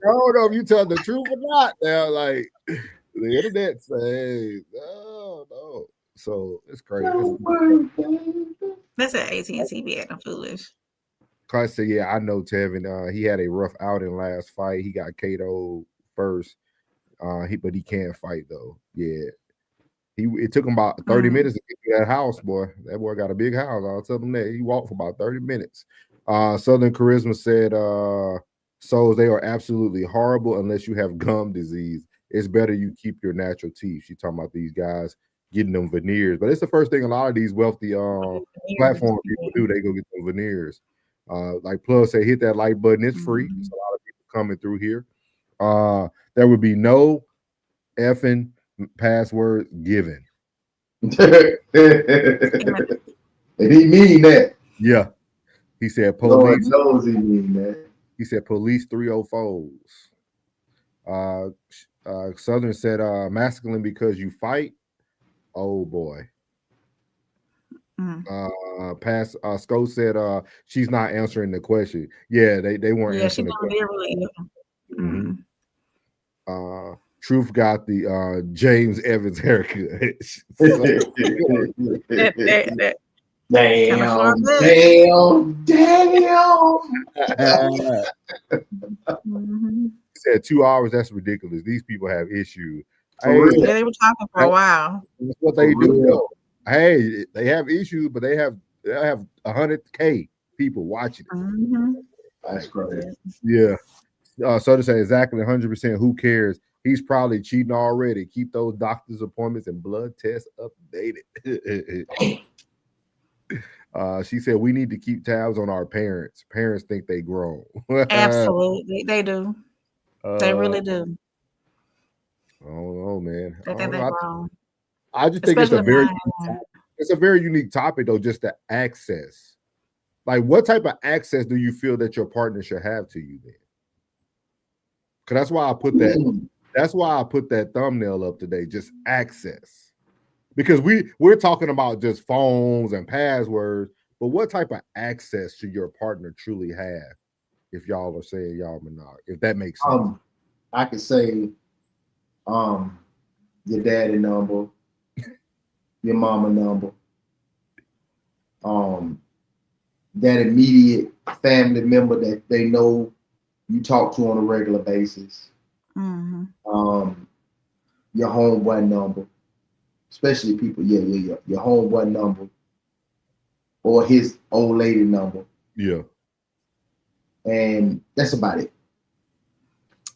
don't know if you tell the truth or not. Now, like the internet says, no. So it's crazy. That's at AT&T be acting foolish. Clark said, "Yeah, I know Tevin. He had a rough outing last fight. He got KO'd first. But he can't fight though. Yeah, it took him about 30 minutes to get to that house, boy. That boy got a big house. I'll tell him that. He walked for about 30 minutes. Southern Charisma said, "So they are absolutely horrible unless you have gum disease. It's better you keep your natural teeth." She's talking about these guys getting them veneers, but it's the first thing a lot of these wealthy platform people do. They go get them veneers. Like Plus say, hit that like button. It's free. There's a lot of people coming through here. There would be no effing password given. And he mean that. Yeah. He said Lord police. knows he mean that. He said police 304s. Southern said masculine because you fight. Oh boy. Sco said she's not answering the question. Yeah, they weren't answering the question. Truth got the James Evans haircut. Damn. He said 2 hours. That's ridiculous. These people have issues. Yeah, they were talking for a while. That's what they do. Though. Hey, they have issues, but they have 100K people watching it. That's crazy. Yeah. So to say exactly 100%. Who cares? He's probably cheating already. Keep those doctor's appointments and blood tests updated. She said we need to keep tabs on our parents. Parents think they grown. Absolutely, they do. They really do. I don't know, man. They think they're grown. I just think it's a very unique topic, though. Just the access. Like, what type of access do you feel that your partner should have to you then? Because that's why I put that. That's why I put that thumbnail up today. Just access. Because we're talking about just phones and passwords, but what type of access should your partner truly have if y'all are saying y'all monog? If that makes sense. I could say your daddy number, your mama number, that immediate family member that they know you talk to on a regular basis. Your homeboy number, especially people, your homeboy number or his old lady number. Yeah. And that's about it.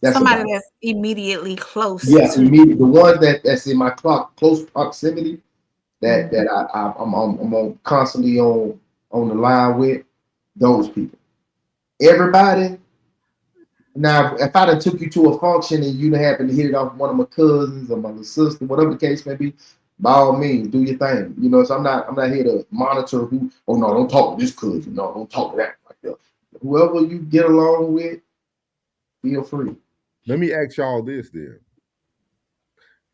Somebody that's immediately close. Yeah, immediately. The one that's in my close proximity that I'm constantly on the line with, those people. Everybody. Now, if I done took you to a function and you happen to hit it off one of my cousins or my little sister, whatever the case may be, by all means, do your thing. You know, so I'm not here to monitor who. Oh no, don't talk to this cousin. No, don't talk to that. Like that. Whoever you get along with, feel free. Let me ask y'all this then.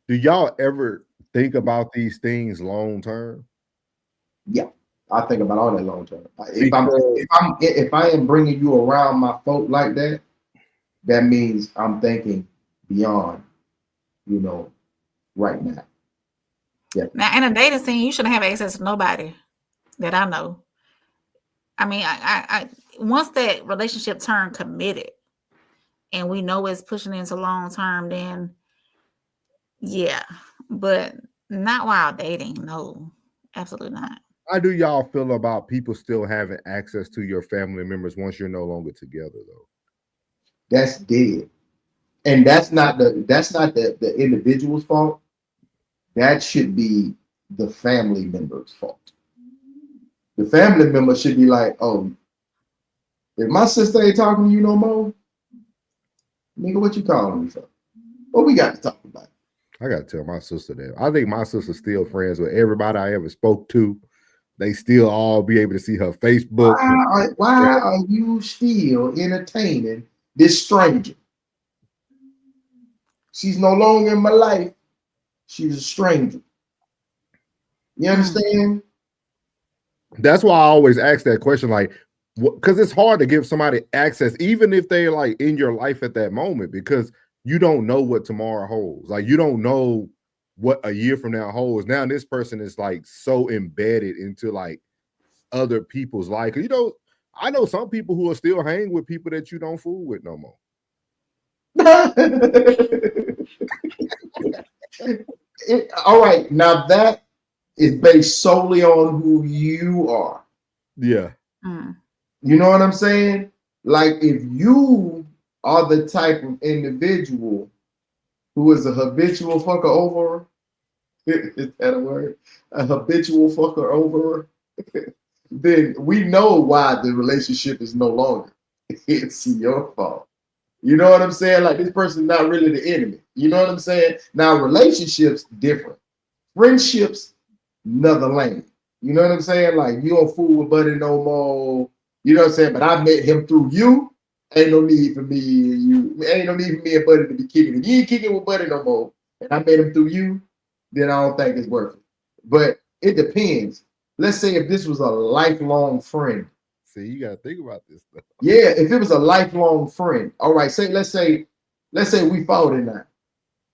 Do y'all ever think about these things long term? Yeah, I think about all that long term. If I am bringing you around my folk like that, that means I'm thinking beyond, right now. Yeah. Now, in a dating scene, you shouldn't have access to nobody that I know. I mean, I once that relationship turned committed, and we know it's pushing into long term, then yeah, but not while dating. No, absolutely not. How do y'all feel about people still having access to your family members once you're no longer together, though? That's dead, and that's not the individual's fault. That should be the family member's fault. The family member should be like, "Oh, if my sister ain't talking to you no more, nigga, what you calling me for? What we got to talk about?" I got to tell my sister that. I think my sister's still friends with everybody I ever spoke to. They still all be able to see her Facebook. Why are you still entertaining this stranger? She's no longer in my life. She's a stranger. You understand? That's why I always ask that question, like, because it's hard to give somebody access, even if they're like in your life at that moment, because you don't know what tomorrow holds. Like you don't know what a year from now holds. Now this person is like so embedded into like other people's life. You know, I know some people who are still hang with people that you don't fool with no more. All right, now that is based solely on who you are. Yeah. You know what I'm saying? Like if you are the type of individual who is a habitual fucker over, is that a word? A habitual fucker over, then we know why the relationship is no longer. It's your fault. You know what I'm saying? Like this person's not really the enemy. You know what I'm saying? Now relationships different. Friendships, another lane. You know what I'm saying? Like you don't fool with Buddy no more. You know what I'm saying? But I met him through you. Ain't no need for me and you. Ain't no need for me and Buddy to be kicking it. You ain't kicking with Buddy no more. And I met him through you, then I don't think it's worth it. But it depends. Let's say if this was a lifelong friend. See, you gotta think about this stuff. Yeah, if it was a lifelong friend. All right, let's say we fought in that.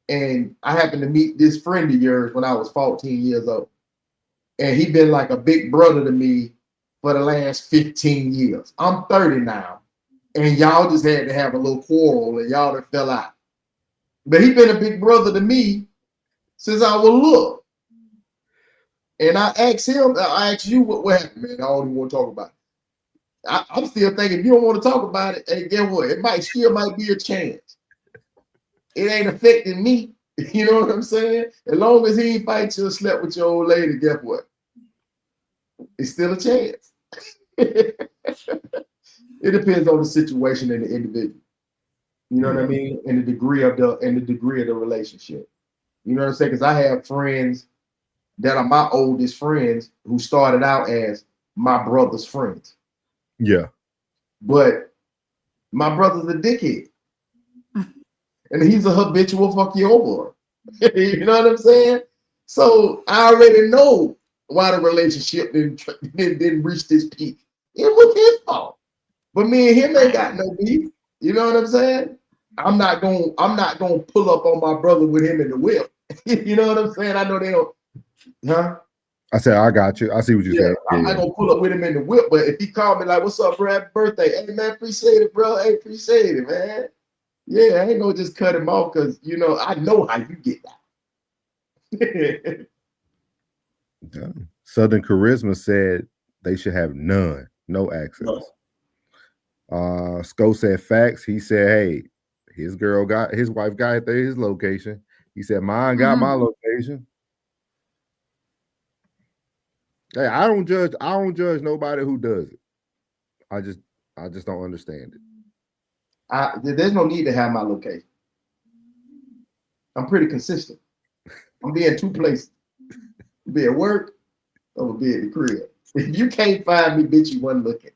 And I happened to meet this friend of yours when I was 14 years old. And he been like a big brother to me for the last 15 years. I'm 30 now. And y'all just had to have a little quarrel and y'all that fell out. But he been a big brother to me since I was little. And I asked you what happened, man. I don't even want to talk about it. I'm still thinking if you don't want to talk about it, hey, guess what? It might be a chance. It ain't affecting me. You know what I'm saying? As long as he ain't fight you or slept with your old lady, guess what? It's still a chance. It depends on the situation and the individual. You know what I mean? And the degree of the relationship. You know what I'm saying? Because I have friends that are my oldest friends who started out as my brother's friends. Yeah. But my brother's a dickhead. And he's a habitual fuck you over. You know what I'm saying? So I already know why the relationship didn't reach this peak. It was his fault. But me and him ain't got no beef. You know what I'm saying? I'm not gonna pull up on my brother with him in the whip. You know what I'm saying? I know they don't, huh? I said, I got you. I see what you're saying. I'm not gonna pull up with him in the whip, but if he called me like, "What's up, bro? Happy birthday!" Hey man, appreciate it, bro. Hey, appreciate it, man. Yeah, I ain't gonna just cut him off because you know I know how you get that. Yeah. Southern Charisma said they should have no access. Sco said facts. He said, hey, his wife got his location. He said, mine got my location. Hey, I don't judge nobody who does it. I just don't understand it. There's no need to have my location. I'm pretty consistent. I'm be in two places. Be at work or be at the crib. If you can't find me, bitch, you wasn't looking.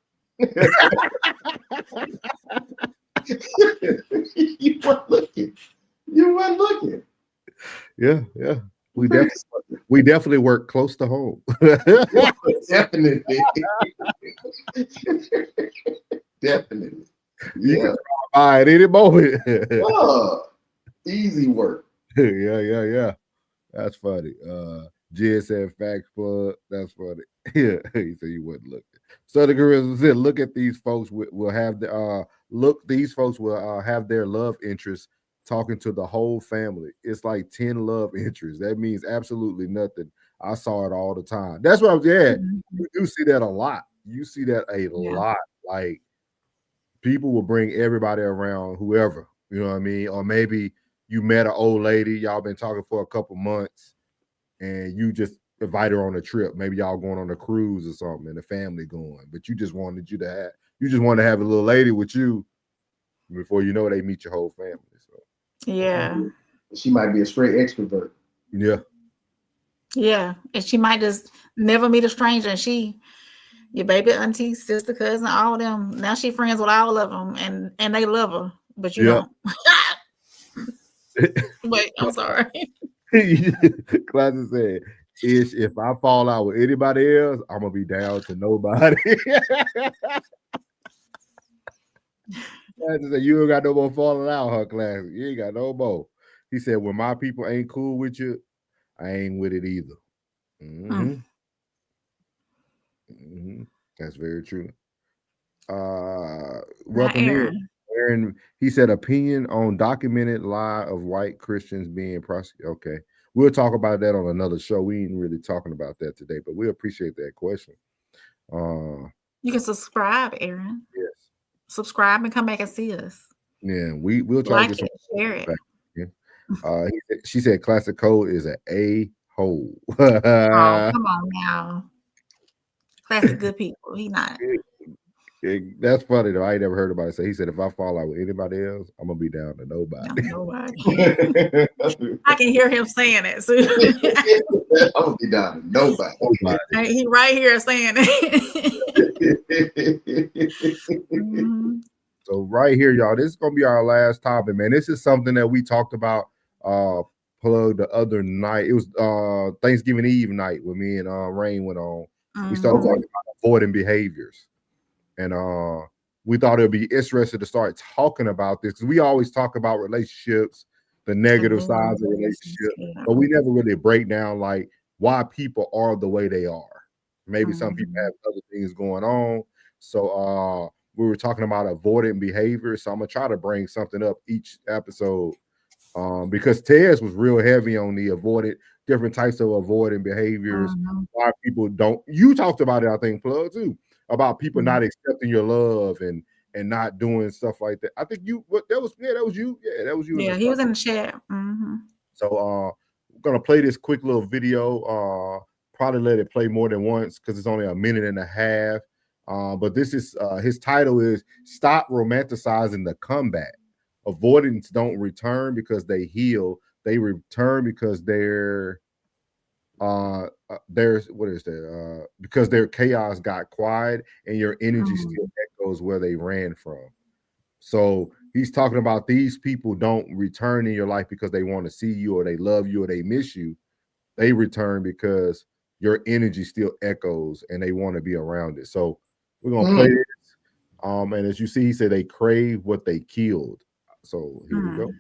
You weren't looking. You weren't looking. Yeah. We definitely work close to home. Definitely. Definitely. Yeah. All right, any moment. Easy work. Yeah. That's funny. Jed said facts plug. That's funny. Yeah, he said you wouldn't look. So the Charisma said, look at these folks will have the these folks will have their love interests talking to the whole family. It's like 10 love interests. That means absolutely nothing. I saw it all the time. That's what I'm saying. You do see that a lot. You see that a lot. Like people will bring everybody around, whoever, you know what I mean? Or maybe you met an old lady, y'all been talking for a couple months, and you just invite her on a trip. Maybe y'all going on a cruise or something, and the family going. But you just wanted to have a little lady with you. Before you know it, they meet your whole family. So yeah, she might be a straight extrovert. Yeah, and she might just never meet a stranger. And your baby auntie, sister, cousin, all of them. Now she friends with all of them, and they love her, but you don't. Wait, I'm sorry. Classic said, if I fall out with anybody else, I'm gonna be down to nobody. You ain't got no more falling out, her class. You ain't got no more. He said, when my people ain't cool with you, I ain't with it either. That's very true. Aaron, he said, opinion on documented lie of white Christians being prosecuted. Okay. We'll talk about that on another show. We ain't really talking about that today, but we appreciate that question. You can subscribe, Aaron. Yes. Subscribe and come back and see us. Yeah, we'll try to get share it. She said classic code is an a-hole. Oh, come on now. Classic good people. He not. That's funny though. I ain't never heard about it. So he said, if I fall out with anybody else, I'm gonna be down to nobody. I can hear him saying it. So I'm gonna be down to nobody. He right here saying it. So right here, y'all, this is gonna be our last topic, man. This is something that we talked about plug the other night. It was Thanksgiving Eve night when me and Rain went on. We started talking about avoiding behaviors. And we thought it would be interesting to start talking about this because we always talk about relationships, the negative sides of relationships, but we never really break down like why people are the way they are. Maybe some people have other things going on. So we were talking about avoidant behavior. So I'm gonna try to bring something up each episode because Tez was real heavy on the different types of avoidant behaviors. Why people don't. You talked about it, I think, Plug too. About people not accepting your love and not doing stuff like that. I think that was you. Yeah, that was you. Yeah, he was in the chat. So we're gonna play this quick little video. Probably let it play more than once because it's only a minute and a half. But this is his title is Stop Romanticizing the Comeback. Avoidance don't return because they heal. They return because because their chaos got quiet and your energy still echoes where they ran from. So he's talking about these people don't return in your life because they want to see you or they love you or they miss you. They return because your energy still echoes and they want to be around it. So we're gonna play this. And as you see, he said they crave what they killed. So here we go.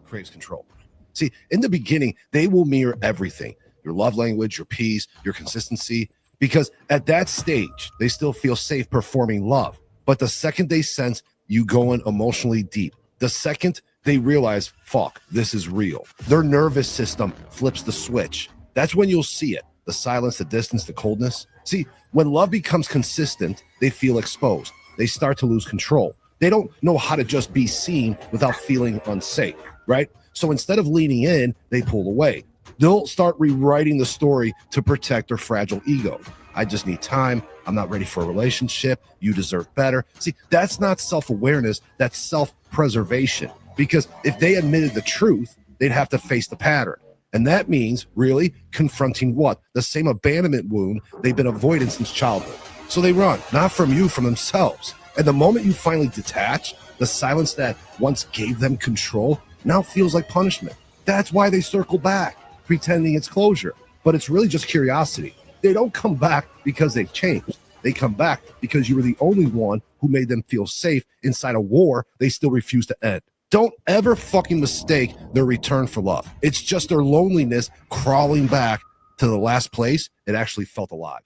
Craves control. See, in the beginning, they will mirror everything: your love language, your peace, your consistency, because at that stage, they still feel safe performing love. But the second they sense you going emotionally deep, the second they realize, fuck, this is real, their nervous system flips the switch. That's when you'll see it. The silence, the distance, the coldness. See, when love becomes consistent, they feel exposed. They start to lose control. They don't know how to just be seen without feeling unsafe, right? So instead of leaning in, they pull away. They'll start rewriting the story to protect their fragile ego. I just need time. I'm not ready for a relationship. You deserve better. See, that's not self-awareness. That's self-preservation. Because if they admitted the truth, they'd have to face the pattern. And that means really confronting what? The same abandonment wound they've been avoiding since childhood. So they run, not from you, from themselves. And the moment you finally detach, the silence that once gave them control now feels like punishment. That's why they circle back, pretending it's closure. But it's really just curiosity. They don't come back because they've changed. They come back because you were the only one who made them feel safe inside a war they still refuse to end. Don't ever fucking mistake their return for love. It's just their loneliness crawling back to the last place it actually felt alive.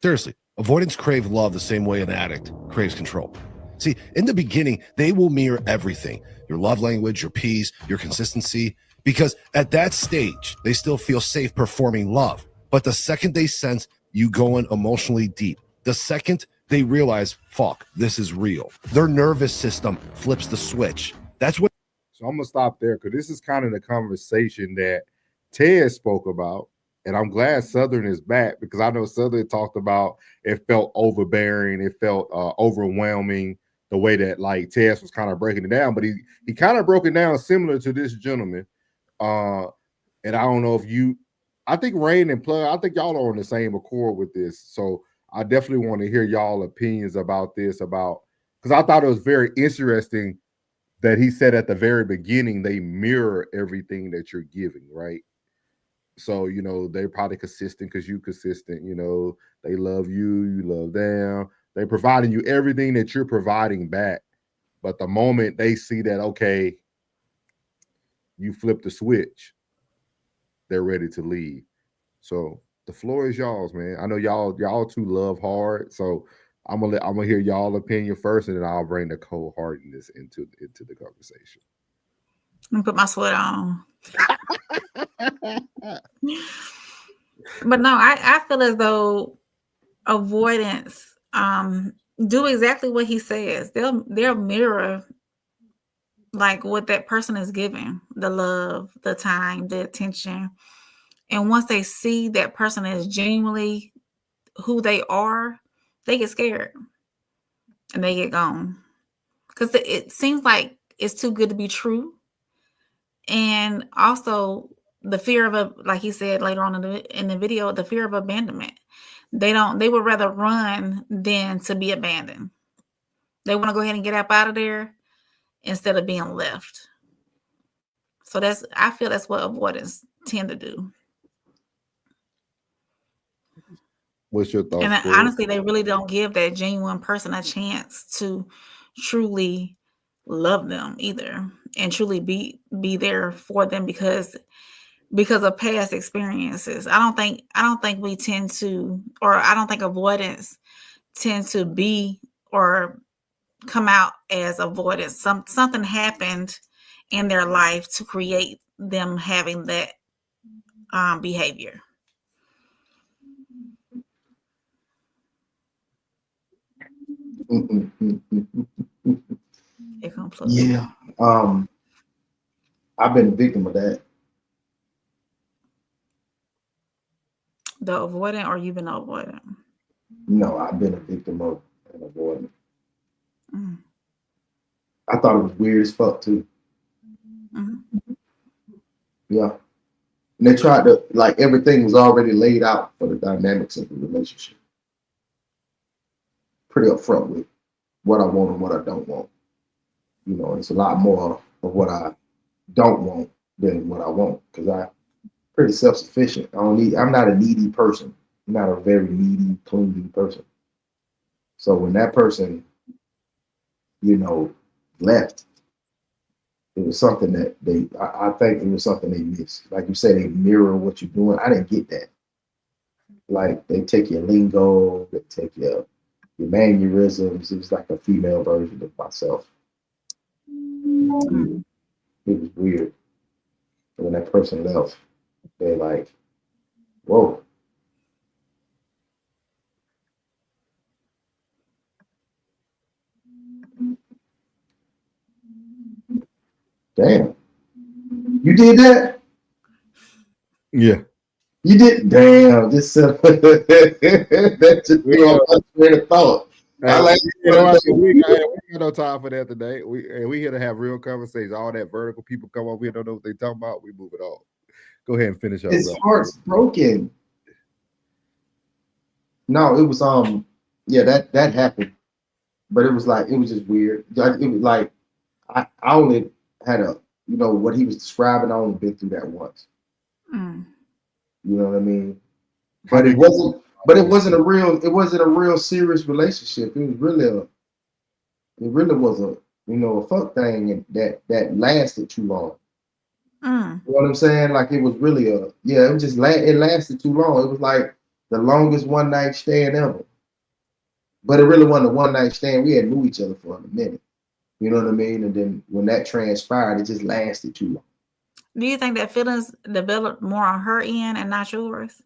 Seriously, avoidance crave love the same way an addict craves control. See, in the beginning, they will mirror everything: your love language, your peace, your consistency, because at that stage, they still feel safe performing love. But the second they sense you going emotionally deep, the second they realize, fuck, this is real, their nervous system flips the switch. That's what. So I'm gonna stop there because this is kind of the conversation that Ted spoke about. And I'm glad Southern is back because I know Southern talked about it felt overbearing, it felt overwhelming, the way that like Tess was kind of breaking it down. But he kind of broke it down similar to this gentleman. And I don't know if I think Rain and Plug, I think y'all are on the same accord with this. So I definitely want to hear y'all opinions about this, because I thought it was very interesting that he said at the very beginning, they mirror everything that you're giving, right? So, you know, they're probably consistent because you consistent, you know, they love you, you love them. They're providing you everything that you're providing back. But the moment they see that, okay, you flip the switch, they're ready to leave. So the floor is y'all's, man. I know y'all two love hard. So I'm gonna hear y'all opinion first, and then I'll bring the cold hardness into the conversation. Let me put my sweat on. But no, I feel as though avoidance do exactly what he says. They'll mirror like what that person is giving, the love, the time, the attention. And once they see that person is genuinely who they are, they get scared and they get gone. Because it seems like it's too good to be true. And also the fear of like he said later on in the video, the fear of abandonment. They would rather run than to be abandoned. They want to go ahead and get up out of there instead of being left. So I feel that's what avoidance tend to do. What's your thoughts? And honestly, they really don't give that genuine person a chance to truly love them either, and truly be there for them because of past experiences. I don't think we tend to, or I don't think avoidance tends to be or come out as avoidance. Something happened in their life to create them having that behavior. Yeah. I've been a victim of that. The avoidant, or you've been avoidant? No, I've been a victim of an avoidant. I thought it was weird as fuck too. Yeah. And they tried to, like, everything was already laid out for the dynamics of the relationship. Pretty upfront with what I want and what I don't want. You know, it's a lot more of what I don't want than what I want, because I'm pretty self-sufficient. I'm not a needy person. I'm not a very needy, clingy person. So when that person, you know, left, it was something that I think it was something they missed. Like you said, they mirror what you're doing. I didn't get that. Like, they take your lingo, they take your mannerisms. It was like a female version of myself. It was weird. And when that person left, they're like, whoa. Damn. You did that? Yeah. You did? Damn. Just that just threw off my train of thought. I like we got no time for that today. We here to have real conversations. All that vertical people come over here, don't know what they talking about. We move it on. Go ahead and finish up. His heart's broken. No, it was yeah, that happened. But it was just weird. It was like I only had what he was describing. I only been through that once. You know what I mean? But it wasn't a real serious relationship. It really was a fuck thing that lasted too long. You know what I'm saying? Like, it was really it lasted too long. It was like the longest one night stand ever. But it really wasn't a one night stand. We had knew each other for a minute. You know what I mean? And then when that transpired, it just lasted too long. Do you think that feelings developed more on her end and not yours?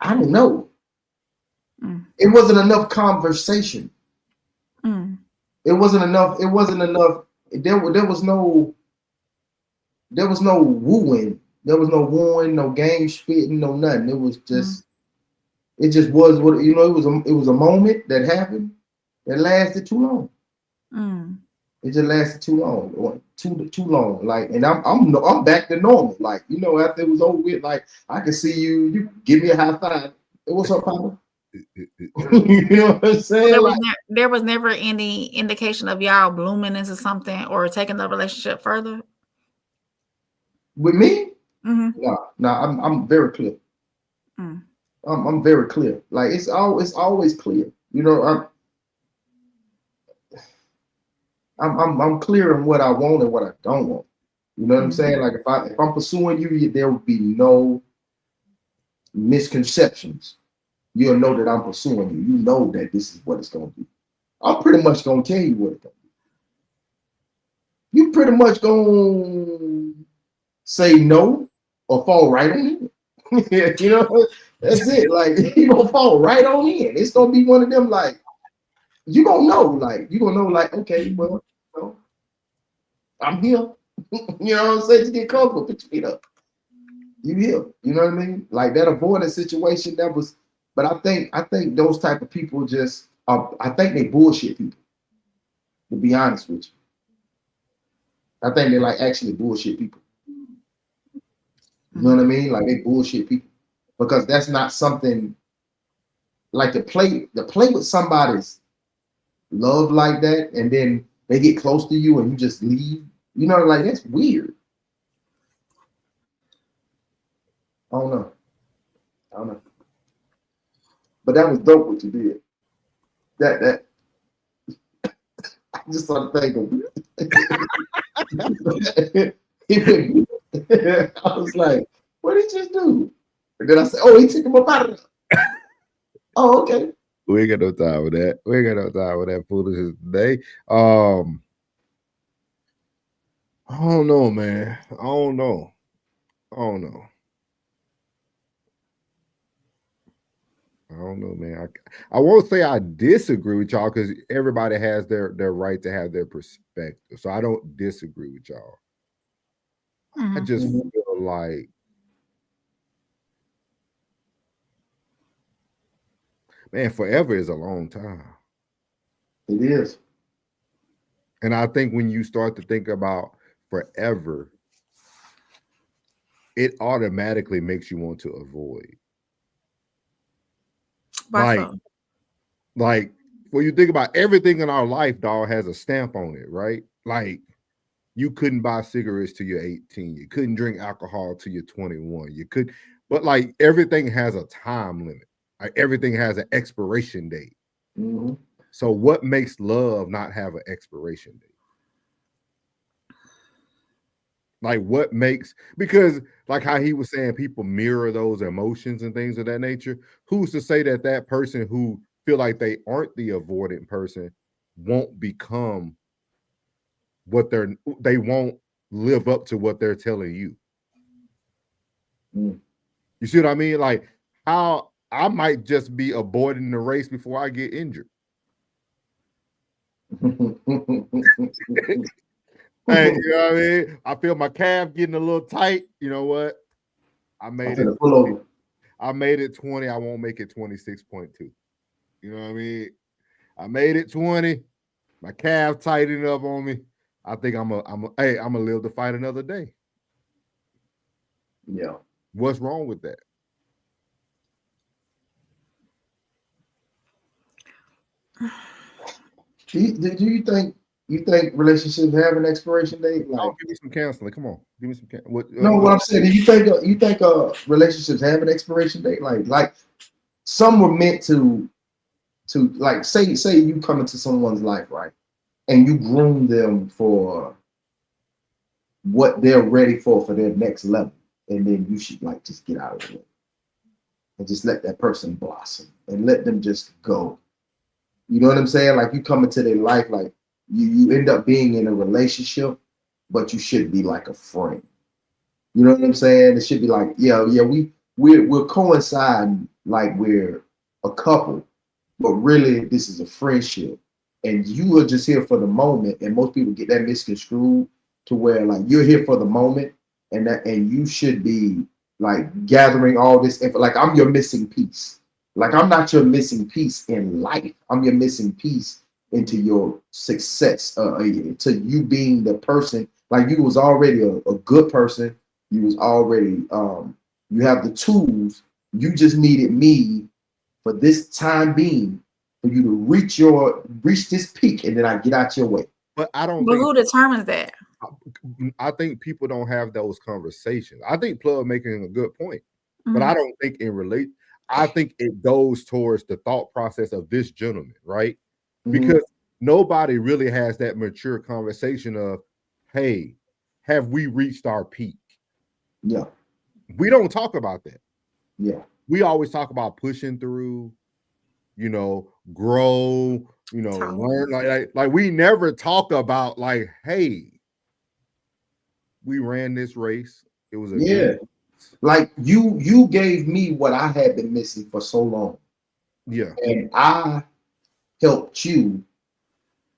I don't know. It wasn't enough conversation. It wasn't enough. There was no wooing. There was no wooing, no game spitting, no nothing. It was just it just was what it was a moment that happened that lasted too long. It just lasted too long. Too long. Like, and I'm back to normal. Like, after it was over with, like, I could see you give me a high five. Hey, what's up, Papa? You know what I'm saying? There was never any indication of y'all blooming into something or taking the relationship further. With me? Mm-hmm. No, I'm very clear. I'm very clear. Like it's always clear. You know, I'm clear on what I want and what I don't want. You know what I'm saying? Like if I'm pursuing you, there will be no misconceptions. You'll know that I'm pursuing you. You know that this is what it's gonna be. I'm pretty much gonna tell you what it's gonna be. You pretty much gonna say no or fall right on in. You know, that's it. Like you gonna fall right on in. It's gonna be one of them. Like you gonna know. Like you gonna know. Like okay, well, I'm here. You know what I'm saying? Just get comfortable. Put your feet up. You here. You know what I mean? Like that avoidance situation. That was. But I think those type of people just. I think they bullshit people. To be honest with you, I think they like actually bullshit people. You know what I mean? Like they bullshit people because that's not something like to play with somebody's love like that, and then they get close to you and you just leave. You know, like that's weird. I don't know. But that was dope what you did. That I just started thinking. I was like, what did he just do? And then I said, oh, he took him up out of there. Oh, okay. We ain't got no time with that. We ain't got no time with that foolishness today. I don't know, man. I don't know. Man. I won't say I disagree with y'all because everybody has their right to have their perspective. So I don't disagree with y'all. I just feel like, man, forever is a long time. It is. And I think when you start to think about forever, it automatically makes you want to avoid. Like when you think about everything in our life, dog, has a stamp on it, right? Like you couldn't buy cigarettes till you're 18. You couldn't drink alcohol till you're 21. You could, but like everything has a time limit. Like everything has an expiration date. So what makes love not have an expiration date? Like what makes, because like how he was saying people mirror those emotions and things of that nature. Who's to say that that person who feel like they aren't the avoidant person won't become what they won't live up to what they're telling you? You see what I mean? Like how I might just be avoiding the race before I get injured. Hey, you know what I mean? I feel my calf getting a little tight. You know what? I made it 20. I made it 20. I won't make it 26.2. You know what I mean? I made it 20. My calf tightened up on me. I think I'm gonna live to fight another day. Yeah. What's wrong with that? Do you think relationships have an expiration date? Like, give me some counseling. Come on, give me some. What I'm saying, do you think relationships have an expiration date? Like some were meant to like say you come into someone's life, right, and you groom them for what they're ready for their next level, and then you should like just get out of it and just let that person blossom and let them just go. You know what I'm saying? Like you come into their life, like you end up being in a relationship, but you should be like a friend. You know what I'm saying? It should be like, we're coinciding like we're a couple, but really this is a friendship. And you are just here for the moment. And most people get that misconstrued to where like you're here for the moment and you should be like gathering all this info. Like I'm your missing piece. Like I'm not your missing piece in life. I'm your missing piece into your success, to you being the person. Like you was already a good person. You was already, you have the tools. You just needed me for this time being, for you to reach this peak, and then I get out your way. But I don't But think who determines that? I think people don't have those conversations. I think Plug making a good point, but I don't think I think it goes towards the thought process of this gentleman, right? Because nobody really has that mature conversation of, hey, have we reached our peak? Yeah. We don't talk about that. Yeah. We always talk about pushing through, grow, learn. Like we never talk about like, hey, we ran this race. It was a good. Like you gave me what I had been missing for so long. Yeah. And I helped you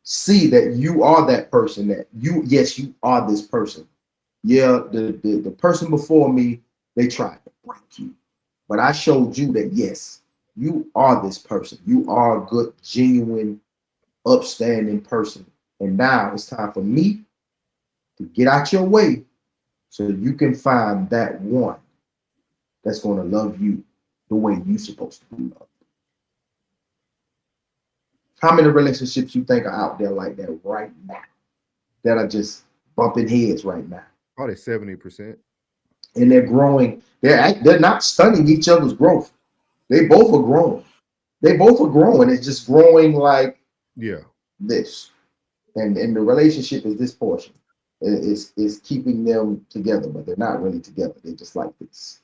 see that you are that person, that you are this person. Yeah, the person before me, they tried to break you. But I showed you that yes, you are this person. You are a good, genuine, upstanding person. And now it's time for me to get out your way so you can find that one that's going to love you the way you're supposed to be loved. How many relationships you think are out there like that right now that are just bumping heads right now? Probably 70%. And they're growing. They're not stunning each other's growth. They both are growing. It's just growing like this. And the relationship is this portion. Is keeping them together, but they're not really together. They're just like this.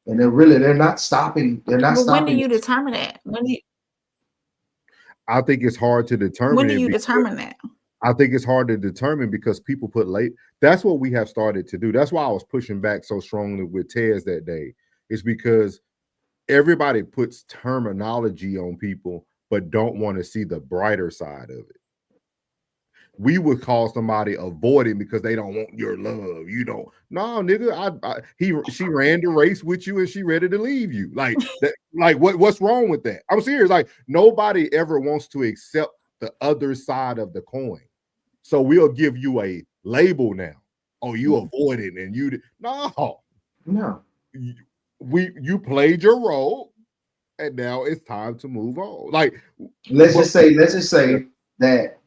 And they're not stopping. They're not stopping. When do you determine that? I think it's hard to determine. When do you determine that? I think it's hard to determine because people put that's what we have started to do. That's why I was pushing back so strongly with Tez that day. It's because everybody puts terminology on people, but don't want to see the brighter side of it. We would call somebody avoiding because they don't want your love. You don't. No, nigga. She ran the race with you and she ready to leave you. Like that. Like what's wrong with that? I'm serious. Like nobody ever wants to accept the other side of the coin. So we'll give you a label now. Oh, you avoided and you no. You played your role, and now it's time to move on. Like let's just say that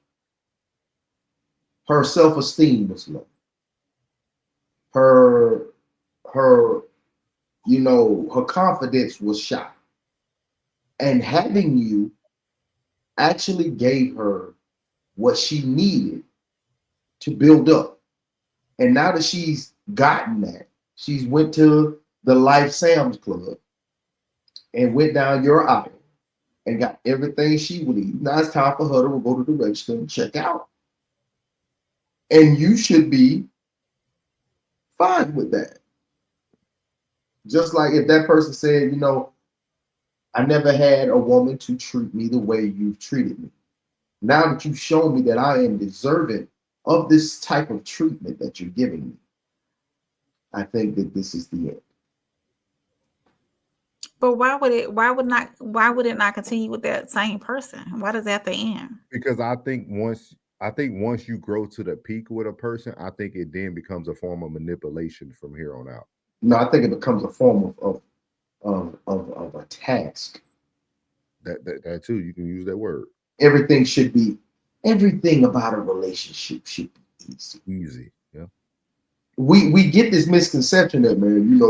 her self-esteem was low. Her confidence was shot. And having you actually gave her what she needed to build up. And now that she's gotten that, she's went to the Life Sam's Club and went down your aisle and got everything she would need. Now it's time for her to go to the register and check out. And you should be fine with that. Just like if that person said, I never had a woman to treat me the way you've treated me. Now that you've shown me that I am deserving of this type of treatment that you're giving me, I think that this is the end. But why would it not continue with that same person? Why does that have to end? Because I think once you grow to the peak with a person, I think it then becomes a form of manipulation from here on out. No, I think it becomes a form of a task. That too, you can use that word. Everything about a relationship should be easy. Easy, yeah. We get this misconception that, man,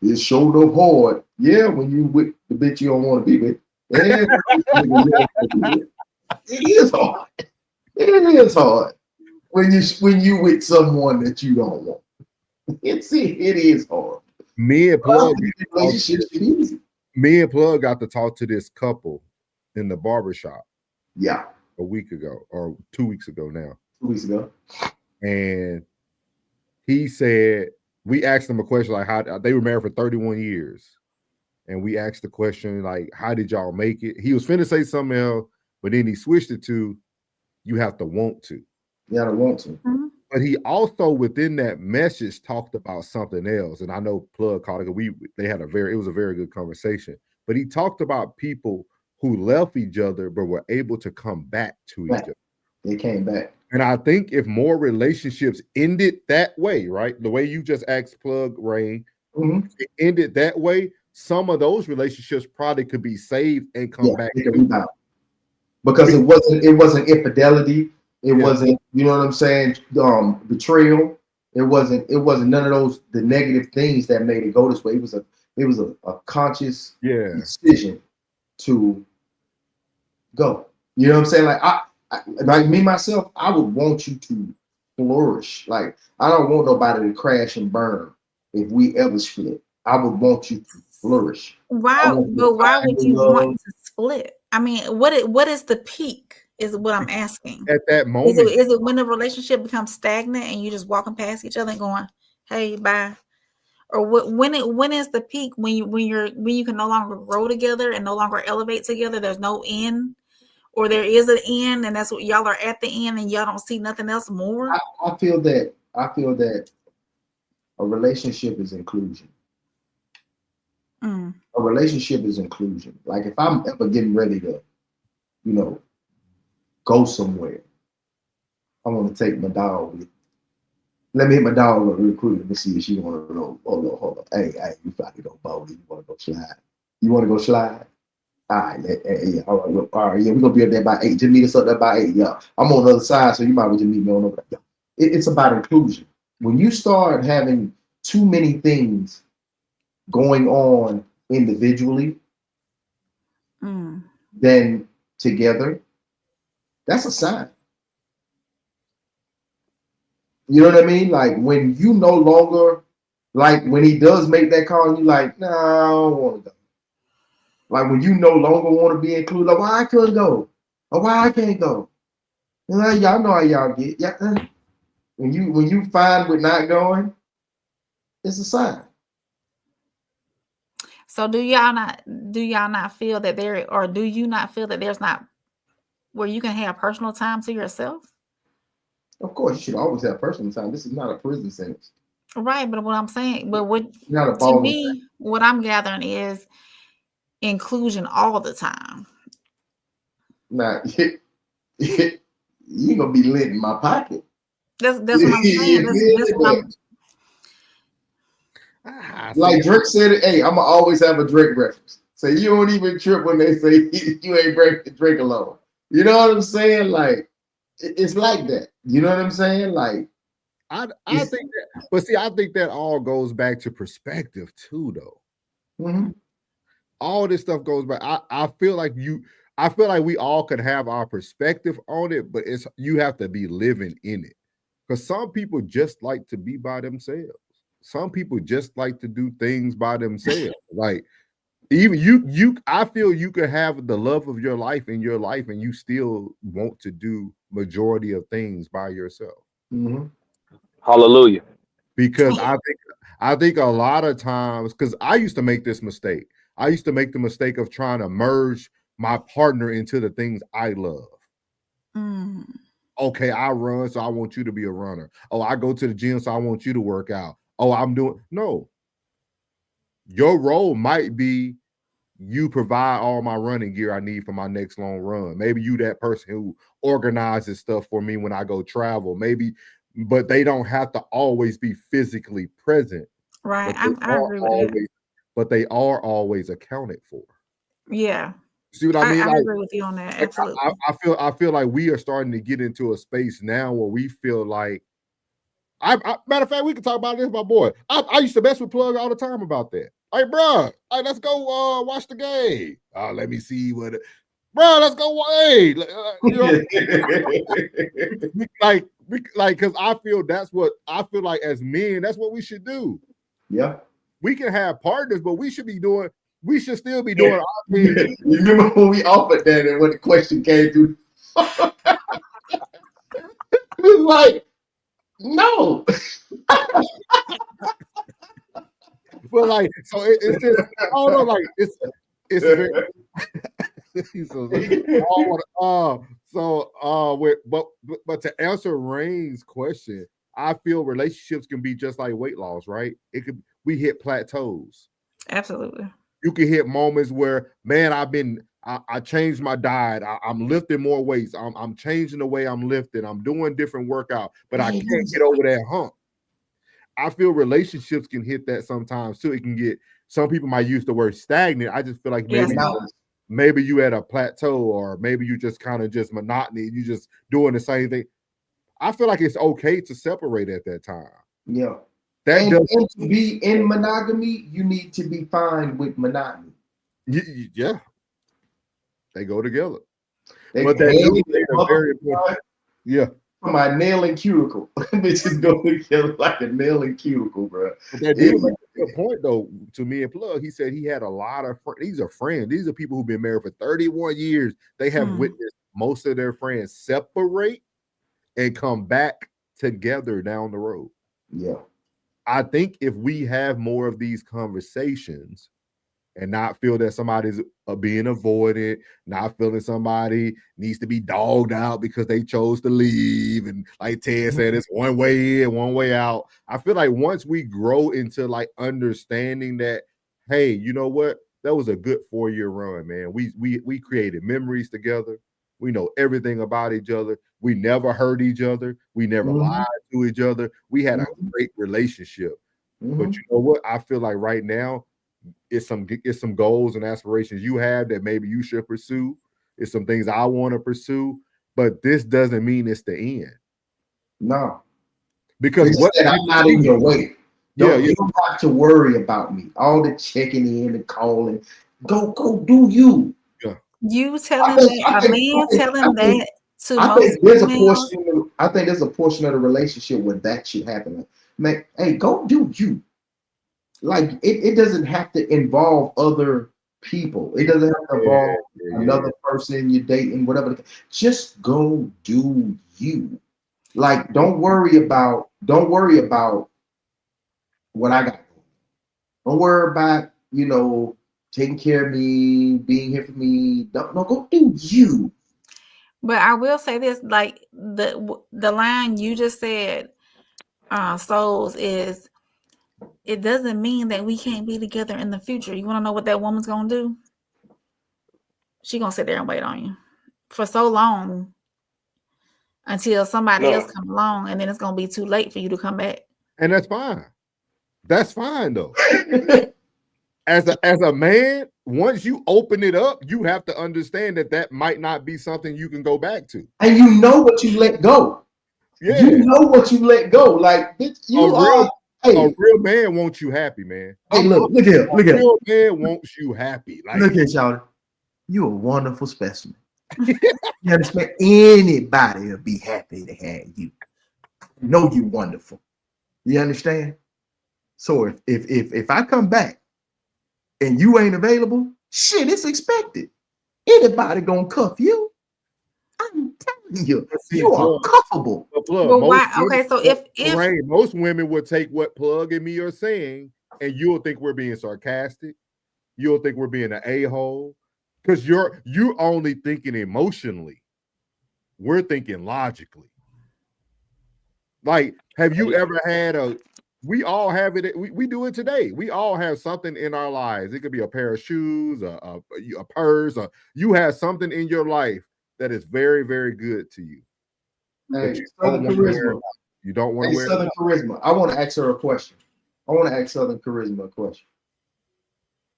it's showed up hard. Yeah, when you with the bitch you don't want to be with. It is hard. It is hard when you with someone that you don't want. It is hard. Me and Plug got to talk to this couple in the barbershop. Yeah. A week ago or 2 weeks ago now. 2 weeks ago. And he said, we asked him a question like how they were married for 31 years. And we asked the question like, how did y'all make it? He was finna say something else, but then he switched it to, you have to want to. You gotta want to. Mm-hmm. But he also within that message talked about something else. And I know Plug called it. It was a very good conversation. But he talked about people who left each other but were able to come back to each other. They came back. And I think if more relationships ended that way, right? The way you just asked Plug, Rain, it ended that way, some of those relationships probably could be saved and come back. They can rebound. Because it wasn't infidelity. It wasn't, you know what I'm saying, betrayal. It wasn't none of those the negative things that made it go this way. It was a conscious decision to go. You know what I'm saying? Like I like me myself, I would want you to flourish. Like I don't want nobody to crash and burn if we ever split. I would want you to flourish. Why? But why would you want to split? I mean, what is the peak? Is what I'm asking. At that moment, is it when the relationship becomes stagnant and you just walking past each other and going, "Hey, bye," or when is the peak when you can no longer grow together and no longer elevate together? There's no end, or there is an end, and that's what y'all are at the end, and y'all don't see nothing else more. I feel that a relationship is inclusion. A relationship is inclusion. Like if I'm ever getting ready to, you know, go somewhere, I want to take my dog with. Let me hit my dog real quick. Let me see if she want to go. Hold on. Hey, you probably don't bowling. You want to go slide? You want to go slide? All right, yeah, all right, yeah. We're gonna be up there by 8. Just meet us up there by 8. Yeah, I'm on the other side, so you might as well just meet me on over there. Yeah. It's about inclusion. When you start having too many things going on individually, then together, that's a sign. You know what I mean? Like when you no longer, like when he does make that call, and you like, nah, I don't want to go. Like when you no longer want to be included, like why I couldn't go, or why I can't go. Y'all know how y'all get. Yeah. When you find with not going, it's a sign. So do y'all not feel that there, or do you not feel that there's not where you can have personal time to yourself? Of course, you should always have personal time. This is not a prison sentence. Right, but what I'm saying, but what not a to me, what I'm gathering is inclusion all the time. Nah, you gonna be lit in my pocket. That's what I'm saying. That's what like Drake said it, hey, I'ma always have a Drake reference. So you don't even trip when they say you ain't breaking Drake alone. You know what I'm saying? Like it's like that. You know what I'm saying? Like I think that, but see, I think that all goes back to perspective too, though. All this stuff goes back. I feel like we all could have our perspective on it, but it's you have to be living in it. Because some people just like to be by themselves. Some people just like to do things by themselves. Like even you I feel you could have the love of your life in your life and you still want to do majority of things by yourself. Hallelujah. Because I think a lot of times, because I used to make this mistake. I used to make the mistake of trying to merge my partner into the things I love. Okay, I run, so I want you to be a runner. Oh, I go to the gym, so I want you to work out. Oh, no. Your role might be you provide all my running gear I need for my next long run. Maybe you that person who organizes stuff for me when I go travel. Maybe, but they don't have to always be physically present. Right, I agree with that. But they are always accounted for. Yeah. See what I mean? I agree with you on that. Absolutely. I feel like we are starting to get into a space now where we feel like matter of fact, we can talk about this, my boy. I used to mess with Plug all the time about that. Like, bro, like, let's go watch the game. Let me see what bro, let's go. Hey, you know, like, because I feel like as men, that's what we should do. Yeah. We can have partners, but we should still be doing our thing. You remember when we offered that and when the question came through? It was like, no. But like, so it's just, I don't know, like it's very but to answer Rain's question, I feel relationships can be just like weight loss, right? We hit plateaus. Absolutely. You can hit moments where, man, I changed my diet. I'm lifting more weights. I'm changing the way I'm lifting. I'm doing different workout, but I can't get over that hump. I feel relationships can hit that sometimes too. It can get, some people might use the word stagnant. I just feel like maybe you at a plateau, or maybe you just kind of just monotony. You just doing the same thing. I feel like it's okay to separate at that time. Yeah. And to be in monogamy, you need to be fine with monogamy. Yeah. They go together. But that very important. Yeah. For my nail and cuticle. Bitches go together like a nail and cuticle, bro. But that dude made a good point though to me and Plug. He said he had a lot of friends. These are friends. These are people who've been married for 31 years. They have witnessed most of their friends separate and come back together down the road. Yeah. I think if we have more of these conversations and not feel that somebody's being avoided, not feeling somebody needs to be dogged out because they chose to leave, and like Ted said, it's one way in, one way out. I feel like once we grow into like understanding that, hey, you know what, that was a good 4-year run, man. We created memories together. We know everything about each other. We never hurt each other. We never lied to each other. We had a great relationship. But you know what? I feel like right now, it's some goals and aspirations you have that maybe you should pursue. It's some things I want to pursue, but this doesn't mean it's the end. No, because I'm not in your way. You don't have to worry about me. All the checking in and calling. Go do you. Yeah. You telling a man telling that to most females? I think there's a portion of the relationship where that should happen. Man, hey, go do you. Like it doesn't have to involve other people. It doesn't have to involve another person you're dating, whatever. Just go do you. Like, don't worry about what I got. Don't worry about, taking care of me, being here for me. Don't go do you. But I will say this, like the line you just said, souls, is it doesn't mean that we can't be together in the future. You want to know what that woman's gonna do? She gonna sit there and wait on you for so long until somebody else come along, and then it's gonna be too late for you to come back. And that's fine. That's fine though. As a man, once you open it up, you have to understand that might not be something you can go back to. And you know what you let go. Yeah. You know what you let go. Like, bitch, a real man wants you happy, man. Hey, look here. A real man wants you happy. Like, look at y'all. You a wonderful specimen. You understand? Anybody will be happy to have you. You know you wonderful. You understand? So if I come back and you ain't available, shit, it's expected. Anybody gonna cuff you? I'm telling you, you are cuffable. Well, why? Okay, so if most women would take what Plug and me are saying, and you'll think we're being sarcastic. You'll think we're being an a-hole. Because you're only thinking emotionally. We're thinking logically. Like, have you ever had we all have it, we do it today. We all have something in our lives. It could be a pair of shoes, a purse, or you have something in your life that is very, very good to you. Hey, Southern Charisma. You don't want to wear Southern Charisma. I want to ask her a question. I want to ask Southern Charisma a question.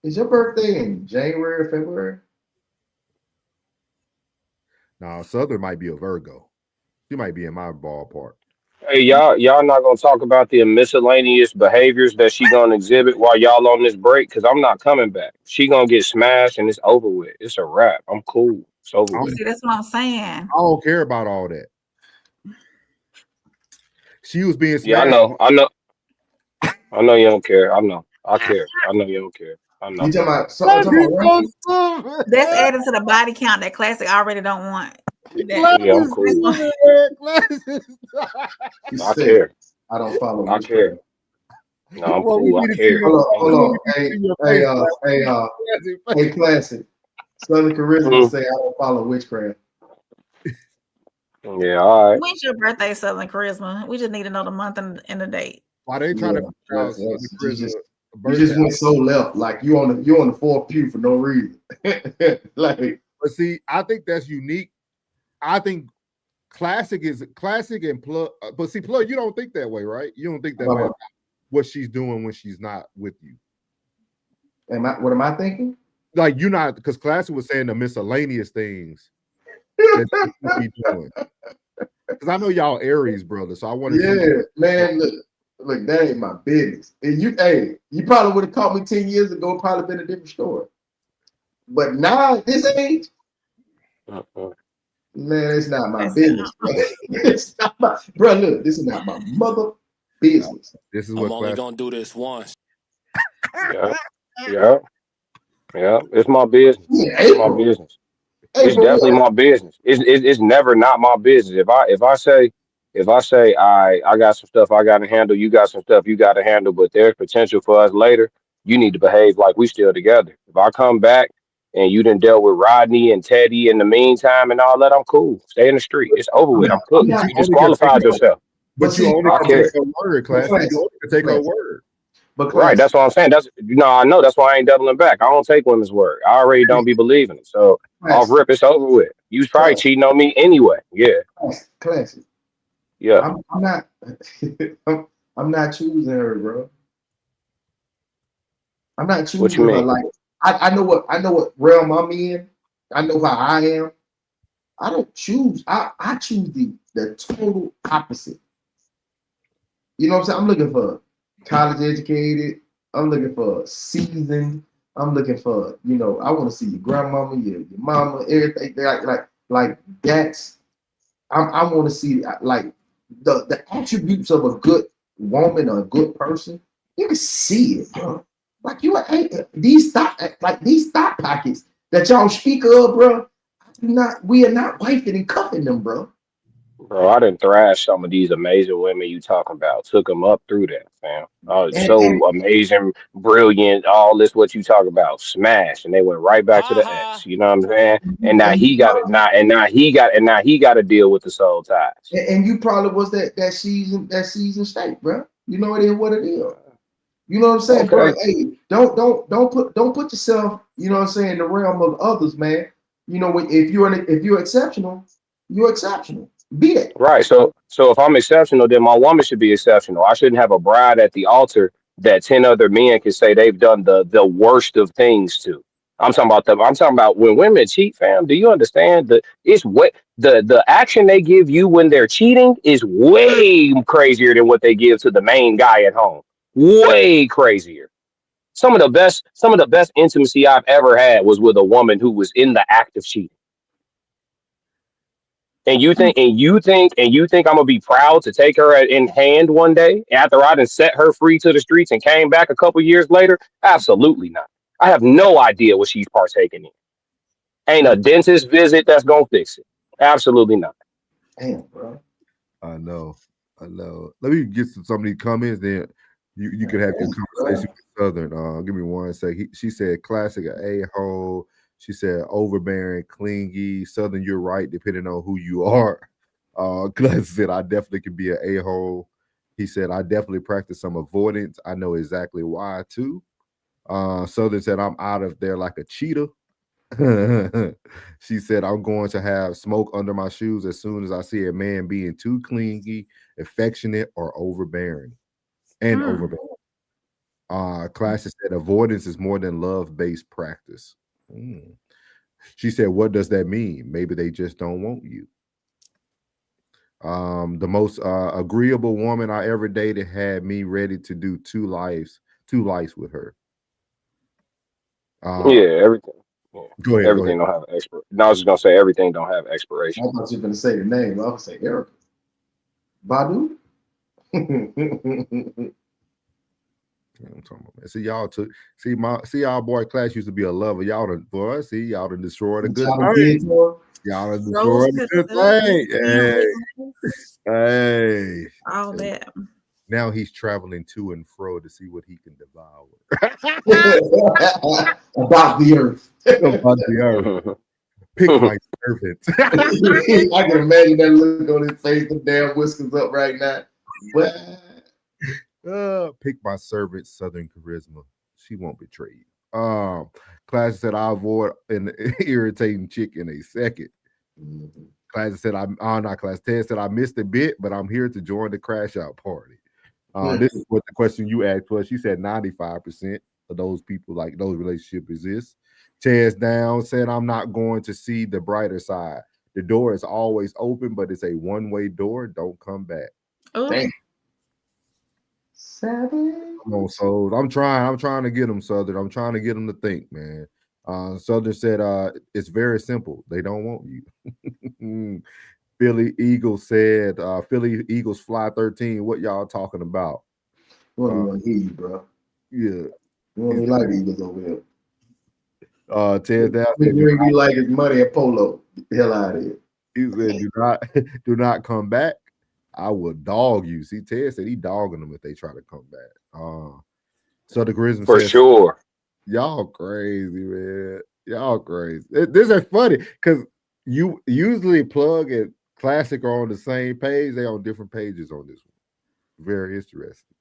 Is your birthday in January or February? No, Southern might be a Virgo. She might be in my ballpark. Hey, y'all not gonna talk about the miscellaneous behaviors that she gonna exhibit while y'all on this break? Because I'm not coming back. She gonna get smashed and it's over with. It's a wrap. I'm cool. It's over with. See, that's what I'm saying. I don't care about all that. She was being smashed. Yeah, I know you don't care. I know. I care. I know you don't care. I know. You talking about that's added to the body count that Classic already don't want. Yeah, I'm cool. I care. I don't follow. I care. No, I'm cool. I care. Hold on. Hey, Classic. Southern Charisma say I don't follow witchcraft. Yeah, all right. When's your birthday, Southern Charisma? We just need to know the month and the date. Why they trying to you just went so left, like you on the fourth pew for no reason. Like, but see, I think that's unique. I think classic and Plug, but see, Plug, you don't think that way, right? You don't think that way. what she's doing when she's not with you. What am I thinking? Like you're not, because Classy was saying the miscellaneous things that she could be doing. Because I know y'all Aries, brother, so I want to see. Man, look, that ain't my business. And you probably would have caught me 10 years ago, probably been a different story. But now at this age, man, it's not my business, bro. It's not my, bro, look, this is not my mother business. This is I'm only gonna do this once. Yeah. It's my business. It's my business. It's definitely my business. It's never not my business. If I say I got some stuff I gotta handle, you got some stuff you gotta handle, but there's potential for us later, you need to behave like we still together. If I come back and you done dealt with Rodney and Teddy in the meantime and all that, I'm cool. Stay in the street. It's over with. I'm cooked. You disqualified yourself. But you only can take her word, Classy. You only can take her word. Right, that's what I'm saying. I know that's why I ain't doubling back. I don't take women's word. I already don't be believing it. So off rip, it's over with. You was probably cheating on me anyway. Yeah. Classy. Yeah. I'm not I'm not choosing her, bro. I'm not choosing What you mean? her. Like I know what realm I'm in. I know how I am. I don't choose. I choose the total opposite. You know what I'm saying? I'm looking for college educated. I'm looking for seasoned. I'm looking for, I want to see your grandmama, your mama, everything. Like that's, I want to see like the attributes of a good woman or a good person. You can see it, bro. Like these thought pockets that y'all speak of, bro. We are not wifing and cuffing them, bro. Bro, I done thrashed some of these amazing women you talking about. Took them up through that, fam. So amazing, brilliant, all this what you talk about. Smash, and they went right back to the ex. You know what I'm saying? And now he got it. Now he got to deal with the soul ties. And you probably was that season state, bro. You know it is what it is. You know what I'm saying, bro? Hey, don't put yourself, you know what I'm saying, in the realm of others, man. You know, if you're exceptional, you're exceptional. Be that. Right. So if I'm exceptional, then my woman should be exceptional. I shouldn't have a bride at the altar that 10 other men can say they've done the worst of things to. I'm talking about when women cheat, fam. Do you understand that it's what the action they give you when they're cheating is way crazier than what they give to the main guy at home. Way crazier. Some of the best intimacy I've ever had was with a woman who was in the act of cheating. And you think I'm gonna be proud to take her in hand one day after I done set her free to the streets and came back a couple years later? Absolutely not. I have no idea what she's partaking in. Ain't a dentist visit that's gonna fix it. Absolutely not. Damn, bro. I know. Let me get some of these comments, then you can have your conversation with Southern. Give me one sec. She said classic a-hole. She said overbearing, clingy. Southern, you're right, depending on who you are. Classic said, I definitely can be an a-hole. He said, I definitely practice some avoidance. I know exactly why too. Southern said, I'm out of there like a cheetah. She said, I'm going to have smoke under my shoes as soon as I see a man being too clingy, affectionate, or overbearing. Overbearing. Classic said, avoidance is more than love-based practice. She said, what does that mean? Maybe they just don't want you. The most agreeable woman I ever dated had me ready to do two lives with her. Everything. Yeah. Go ahead. Everything don't have expiration. No, I was just gonna say everything don't have expiration. I thought you were gonna say the name. I was say Erica. Badu. I'm talking about, man. See y'all boy Class used to be a lover. Y'all done destroyed a good thing. Y'all done destroyed a good thing. Hey. All that. Now he's traveling to and fro to see what he can devour. About the earth. About the earth. Pick my servant. I can imagine that look on his face, the damn whiskers up right now. Pick my servant, Southern charisma. She won't betray you. Class said I avoid an irritating chick in a second. Class said not Class 10 said I missed a bit, but I'm here to join the crash out party. This is what the question you asked was. She said 95% of those people, like those relationships exist. Tears down said, I'm not going to see the brighter side. The door is always open, but it's a one-way door. Don't come back. Oh, Savage. Come on, Souls. I'm trying to get them, Southern. I'm trying to get them to think, man. Southern said, it's very simple. They don't want you. Philly Eagles said, Philly Eagles fly 13. What y'all talking about? We don't want to hear you, bro. Yeah. We don't even like the Eagles over here. Tears down. You ain't be like his money at Polo. Get the hell out of here. He said, do not come back. I will dog you. See, Ted said he dogging them if they try to come back. So the Grizzlies For says, sure. Y'all crazy, man. Y'all crazy. This is funny because you usually Plug and Classic are on the same page. They're on different pages on this one. Very interesting.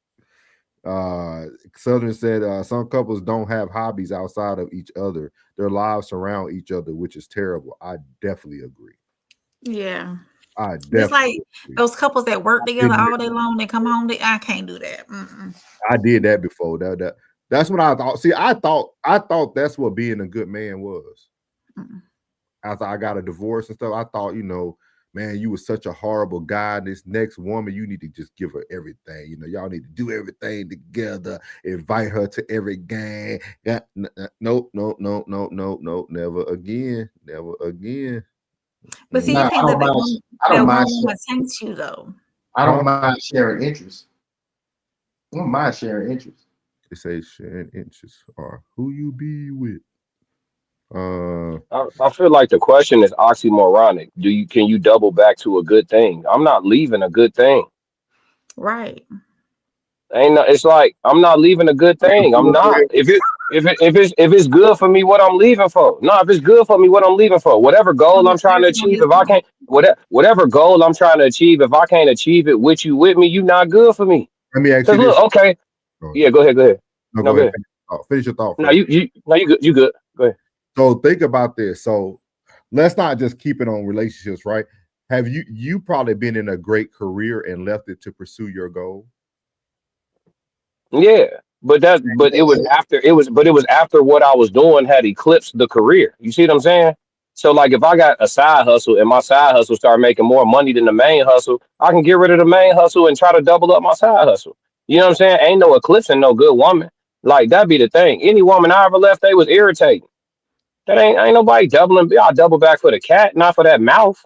Southern said some couples don't have hobbies outside of each other. Their lives surround each other, which is terrible. I definitely agree. yeah. It's like those couples that work together all day long. They come home. I can't do that. I did that before. That's what I thought. See, I thought that's what being a good man was. After I got a divorce and stuff, I thought, man, you were such a horrible guy. This next woman, you need to just give her everything. Y'all need to do everything together. Invite her to every game. No, never again. Never again. But see, you think that woman taints you, though. I don't mind sharing interests. I don't mind sharing interests. They say sharing interests are who you be with. I feel like the question is oxymoronic. Can you double back to a good thing? I'm not leaving a good thing. Right. It's like I'm not leaving a good thing. I'm not. If it's good for me, what I'm leaving for? No, if it's good for me, what I'm leaving for? Whatever goal I'm trying to achieve, if I can't, whatever goal I'm trying to achieve, if I can't achieve it with me, you not good for me. Let me ask you this. Look, okay, yeah, go ahead. No, go ahead. Finish your thought. No, you good. You good. Go ahead. So think about this. So let's not just keep it on relationships, right? Have you probably been in a great career and left it to pursue your goal? Yeah, but it was after what I was doing had eclipsed the career. You see what I'm saying? So like if I got a side hustle and my side hustle started making more money than the main hustle, I can get rid of the main hustle and try to double up my side hustle. You know what I'm saying? Ain't no eclipsing no good woman. Like that'd be the thing. Any woman I ever left, they was irritating. That ain't nobody doubling. Y'all double back for the cat, not for that mouth.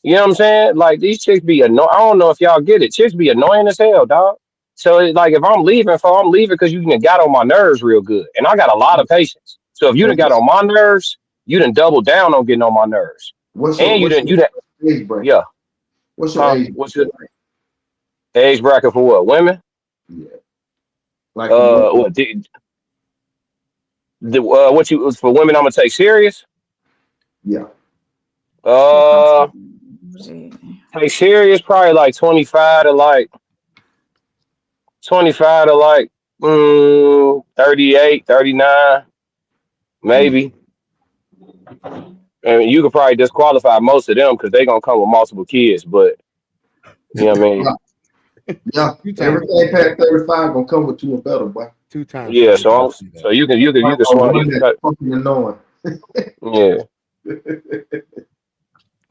You know what I'm saying? Like these chicks be annoying. I don't know if y'all get it. Chicks be annoying as hell, dog. So it's like if I'm leaving because you done got on my nerves real good. And I got a lot of patience. So if you done got on my nerves, you done double down on getting on my nerves. What's your age bracket? Yeah. What's your age? What's your age bracket for what? Women? Yeah. Like what you for women I'm gonna take serious? Yeah. Take serious probably like 25 to like 38, 39, maybe. And you could probably disqualify most of them because they're gonna come with multiple kids, but you know what I mean? Yeah, everything past 35 gonna come with 2 or better, boy. 2 times. Yeah, so you can swing. Yeah.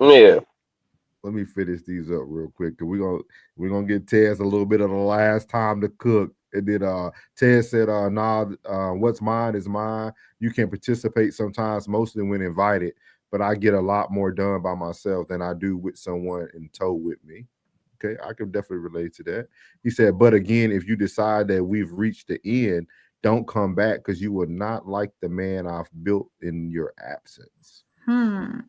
Yeah. Let me finish these up real quick because we're gonna get Tez a little bit of the last time to cook. And then Tez said, what's mine is mine. You can participate sometimes, mostly when invited, but I get a lot more done by myself than I do with someone in tow with me. Okay, I can definitely relate to that. He said, but again, if you decide that we've reached the end, don't come back because you will not like the man I've built in your absence. We're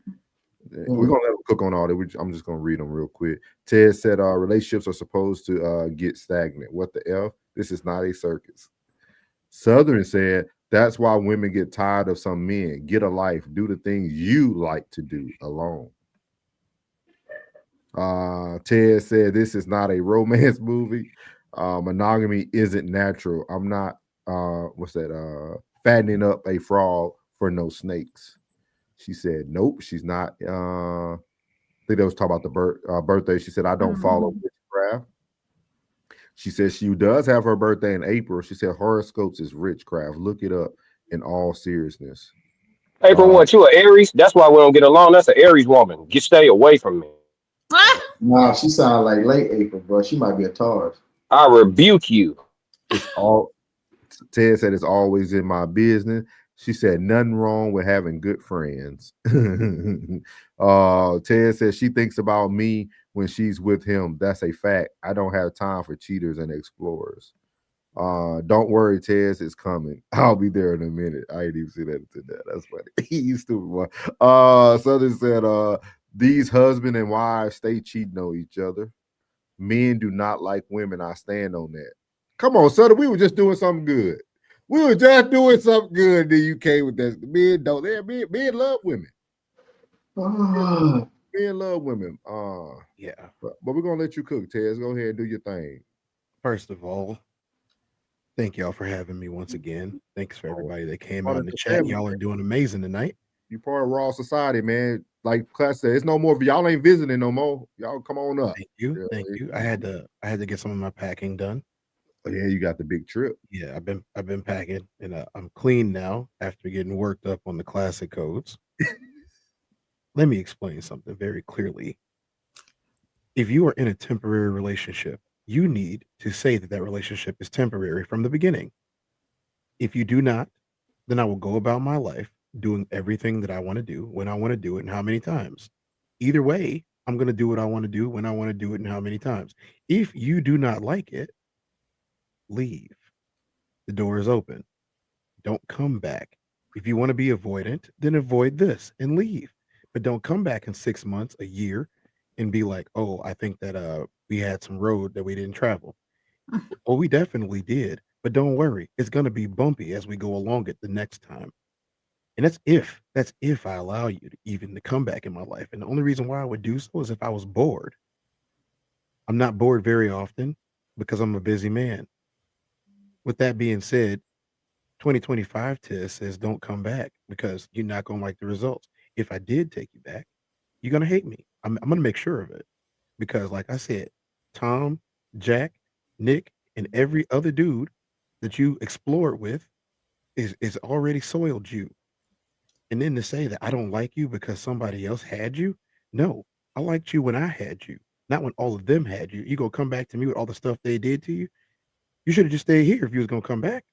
gonna let him cook on all that. I'm just gonna read them real quick. Ted said, relationships are supposed to get stagnant. What the F? This is not a circus. Southern said, that's why women get tired of some men. Get a life. Do the things you like to do alone. Ted said, this is not a romance movie. Monogamy isn't natural. I'm not fattening up a frog for no snakes. She said, nope, she's not. I think they was talking about the birthday. She said, I don't follow witchcraft. She said she does have her birthday in April. She said horoscopes is witchcraft. Look it up in all seriousness. April, what you a Aries? That's why we don't get along. That's an Aries woman. Stay away from me. Nah, she sound like late April, bro. She might be a Taurus. I rebuke you. It's all Ted said it's always in my business. She said nothing wrong with having good friends. Ted said she thinks about me when she's with him. That's a fact. I don't have time for cheaters and explorers. Don't worry, Tez, it's coming. I'll be there in a minute. I didn't even see that until that. That's funny. You stupid one. Southern said, these husband and wives stay cheating on each other. Men do not like women. I stand on that. Come on, Southern. We were just doing something good. We were just doing something good. Then you came with that. Men don't. Men love women. Men love women. Yeah. But we're gonna let you cook, Tez. Go ahead and do your thing. First of all, thank y'all for having me once again. Thanks for everybody that came out in the chat. Y'all are doing amazing tonight. You part of Raw Society, man. Like Class said, it's no more. Y'all ain't visiting no more. Y'all come on up. Thank you. Thank you. I had to get some of my packing done. Oh, yeah, you got the big trip. Yeah, I've been packing, and I'm clean now after getting worked up on the classic codes. Let me explain something very clearly. If you are in a temporary relationship, you need to say that that relationship is temporary from the beginning. If you do not, then I will go about my life doing everything that I want to do when I want to do it and how many times. Either way, I'm going to do what I want to do when I want to do it and how many times. If you do not like it, leave. The door is open. Don't come back. If you want to be avoidant, then avoid this and leave. But don't come back in 6 months, a year, and be like, oh, I think that we had some road that we didn't travel. Well, we definitely did. But don't worry, it's going to be bumpy as we go along it the next time. And that's if I allow you to even to come back in my life. And the only reason why I would do so is if I was bored. I'm not bored very often because I'm a busy man. With that being said, 2025 test says don't come back because you're not going to like the results. If I did take you back, you're going to hate me. I'm going to make sure of it because, like I said, Tom, Jack, Nick, and every other dude that you explored with is already soiled you. And then to say that I don't like you because somebody else had you, no, I liked you when I had you, not when all of them had you. You go come back to me with all the stuff they did to you. You should have just stayed here if you was gonna come back.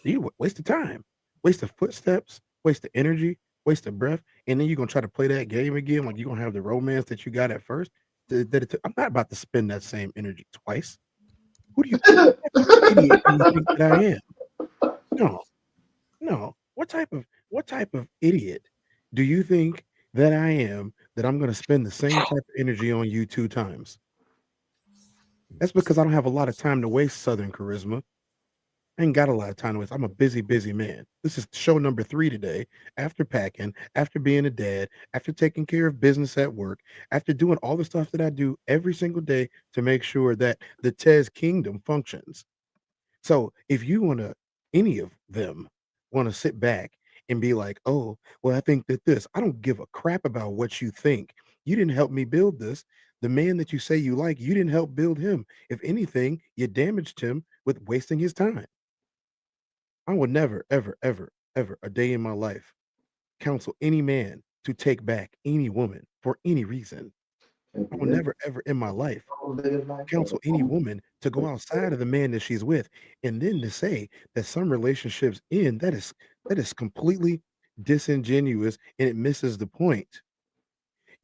You waste of time, waste of footsteps, waste of energy, waste of breath, and then you're gonna try to play that game again. Like you're gonna have the romance that you got at first. I'm not about to spend that same energy twice. Who do you think, idiot do you think that I am? No, no. What type of idiot do you think that I am that I'm gonna spend the same type of energy on you 2 times? That's because I don't have a lot of time to waste, Southern Charisma. I ain't got a lot of time to waste. I'm a busy, busy man. This is show number 3 today. After packing, after being a dad, after taking care of business at work, after doing all the stuff that I do every single day to make sure that the Tez Kingdom functions. So if you want to, any of them want to sit back and be like, oh, well, I think that this, I don't give a crap about what you think. You didn't help me build this. The man that you say you like, you didn't help build him. If anything, you damaged him with wasting his time. I would never, ever, ever, ever a day in my life counsel any man to take back any woman for any reason. I will never, ever in my life counsel any woman to go outside of the man that she's with. And then to say that some relationships end, that is completely disingenuous and it misses the point.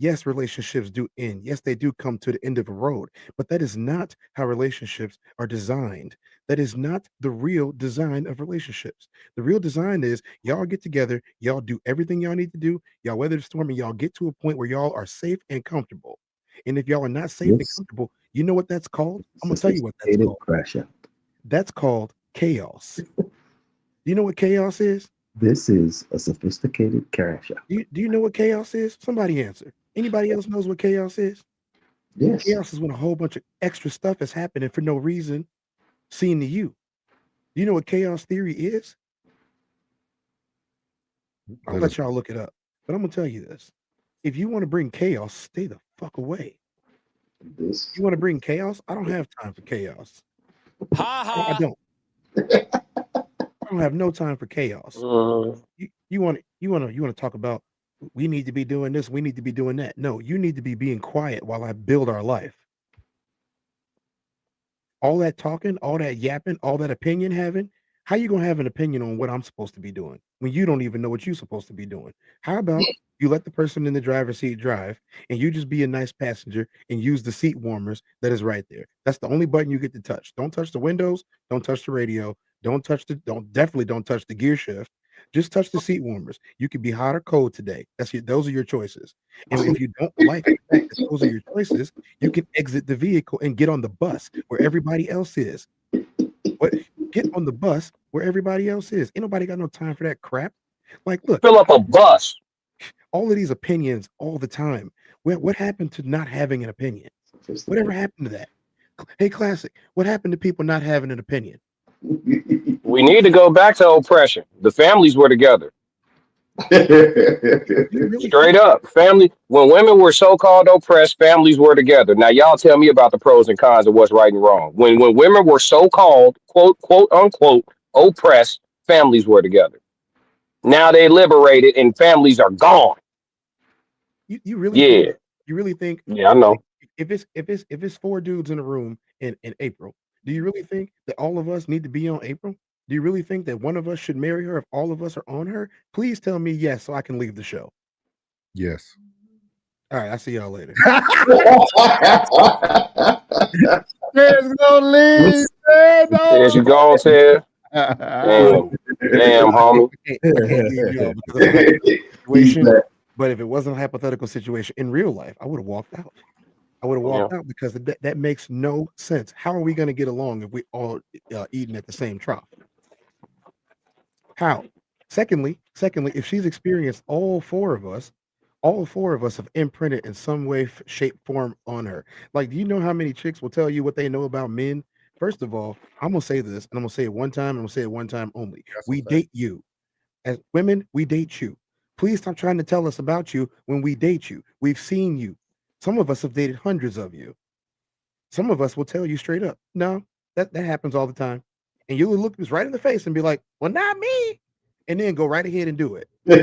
Yes, relationships do end. Yes, they do come to the end of a road, but that is not how relationships are designed. That is not the real design of relationships. The real design is y'all get together, y'all do everything y'all need to do, y'all weather the storm, and y'all get to a point where y'all are safe and comfortable. And if y'all are not safe and Yes. comfortable, you know what that's called? I'm gonna tell you what that's Sophisticated called. crash out. That's called chaos. Do you know what chaos is? This is a sophisticated crash out. Do you know what chaos is? Somebody answer. Anybody else knows what chaos is? Yes. Chaos is when a whole bunch of extra stuff is happening for no reason, seen to you. Do you know what chaos theory is? I'll let y'all look it up. But I'm gonna tell you this. If you want to bring chaos, stay the fuck away. This You want to bring chaos? I don't have time for chaos. Ha I don't. I don't have no time for chaos. You want to talk about we need to be doing this, we need to be doing that. No, you need to be being quiet while I build our life. All that talking, all that yapping, all that opinion having, how you gonna have an opinion on what I'm supposed to be doing when you don't even know what you're supposed to be doing? How about you let the person in the driver's seat drive and you just be a nice passenger and use the seat warmers that is right there. That's the only button you get to touch. Don't touch the windows, don't touch the radio, definitely don't touch the gear shift. Just touch the seat warmers. You could be hot or cold today. Those are your choices. And if you don't like the fact that those are your choices, you can exit the vehicle and get on the bus where everybody else is. What? Get on the bus where everybody else is. Ain't nobody got no time for that crap. Like, look, Fill up a bus. all of these opinions all the time. What happened to not having an opinion? Whatever happened to that? Hey, Classic, what happened to people not having an opinion? We need to go back to oppression. The families were together. Straight up. Family, when women were so-called oppressed, families were together. Now y'all tell me about the pros and cons of what's right and wrong. When women were so-called, quote unquote, oppressed, families were together. Now they liberated and families are gone. You really Yeah. think, you really think Yeah, I know. if it's 4 dudes in a room in April, do you really think that all of us need to be on April? Do you really think that one of us should marry her if all of us are on her? Please tell me yes so I can leave the show. Yes. All right, I'll see y'all later. There's no leave. There you go, Ted. Damn, homie. I can't leave y'all because of a hypothetical situation. But if it wasn't a hypothetical situation in real life, I would have walked out. I would have walked out because that makes no sense. How are we going to get along if we all eating at the same trough? How? Secondly, if she's experienced all four of us have imprinted in some way, shape, form on her. Like, do you know how many chicks will tell you what they know about men? First of all, I'm gonna say this, and I'm gonna say it one time, and I'm gonna say it one time only. We date you. As women, we date you. Please stop trying to tell us about you when we date you. We've seen you. Some of us have dated hundreds of you. Some of us will tell you straight up, no, that happens all the time. And you'll look us right in the face and be like, well, not me. And then go right ahead and do it. Yes,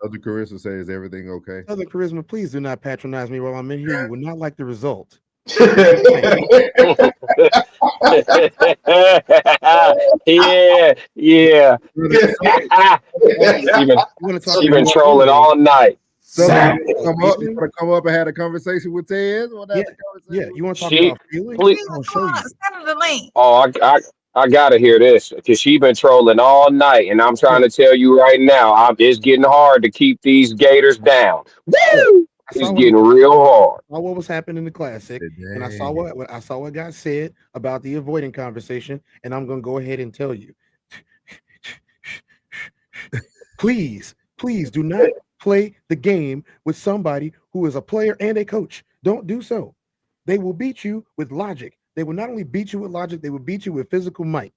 Southern Carissa says everything okay. Southern Charisma, please do not patronize me while I'm in here. You will not like the result. yeah. She been trolling all night. You want to come up and have a conversation with Ted? Yeah. You want to talk about feelings? I'll show you. Send the link. Oh, I gotta hear this because she been trolling all night, and I'm trying to tell you right now, it's getting hard to keep these gators down. Woo! It's getting real hard. I saw what was happening in the classic, and I saw what got said about the avoiding conversation, and I'm gonna go ahead and tell you. Please do not play the game with somebody who is a player and a coach. Don't do so. They will beat you with logic. They will not only beat you with logic, they will beat you with physical might.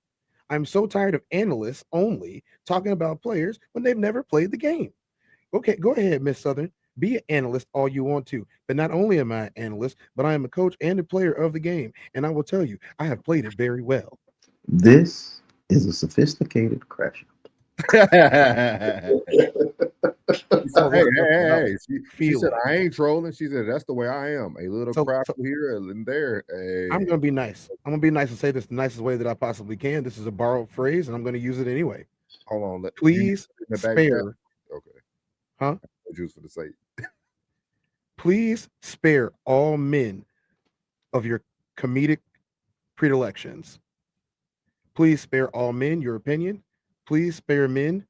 I'm so tired of analysts only talking about players when they've never played the game. Okay, go ahead, Miss Southern. Be an analyst all you want to. But not only am I an analyst, but I am a coach and a player of the game. And I will tell you, I have played it very well. This is a sophisticated crash out. Hey. She said, I ain't trolling. She said, that's the way I am. A little crap here and there. Hey. I'm going to be nice. I'm going to be nice and say this the nicest way that I possibly can. This is a borrowed phrase, and I'm going to use it anyway. Hold on. Please spare. Okay. Huh? Just for the sake. Please spare all men of your comedic predilections. Please spare all men your opinion. Please spare men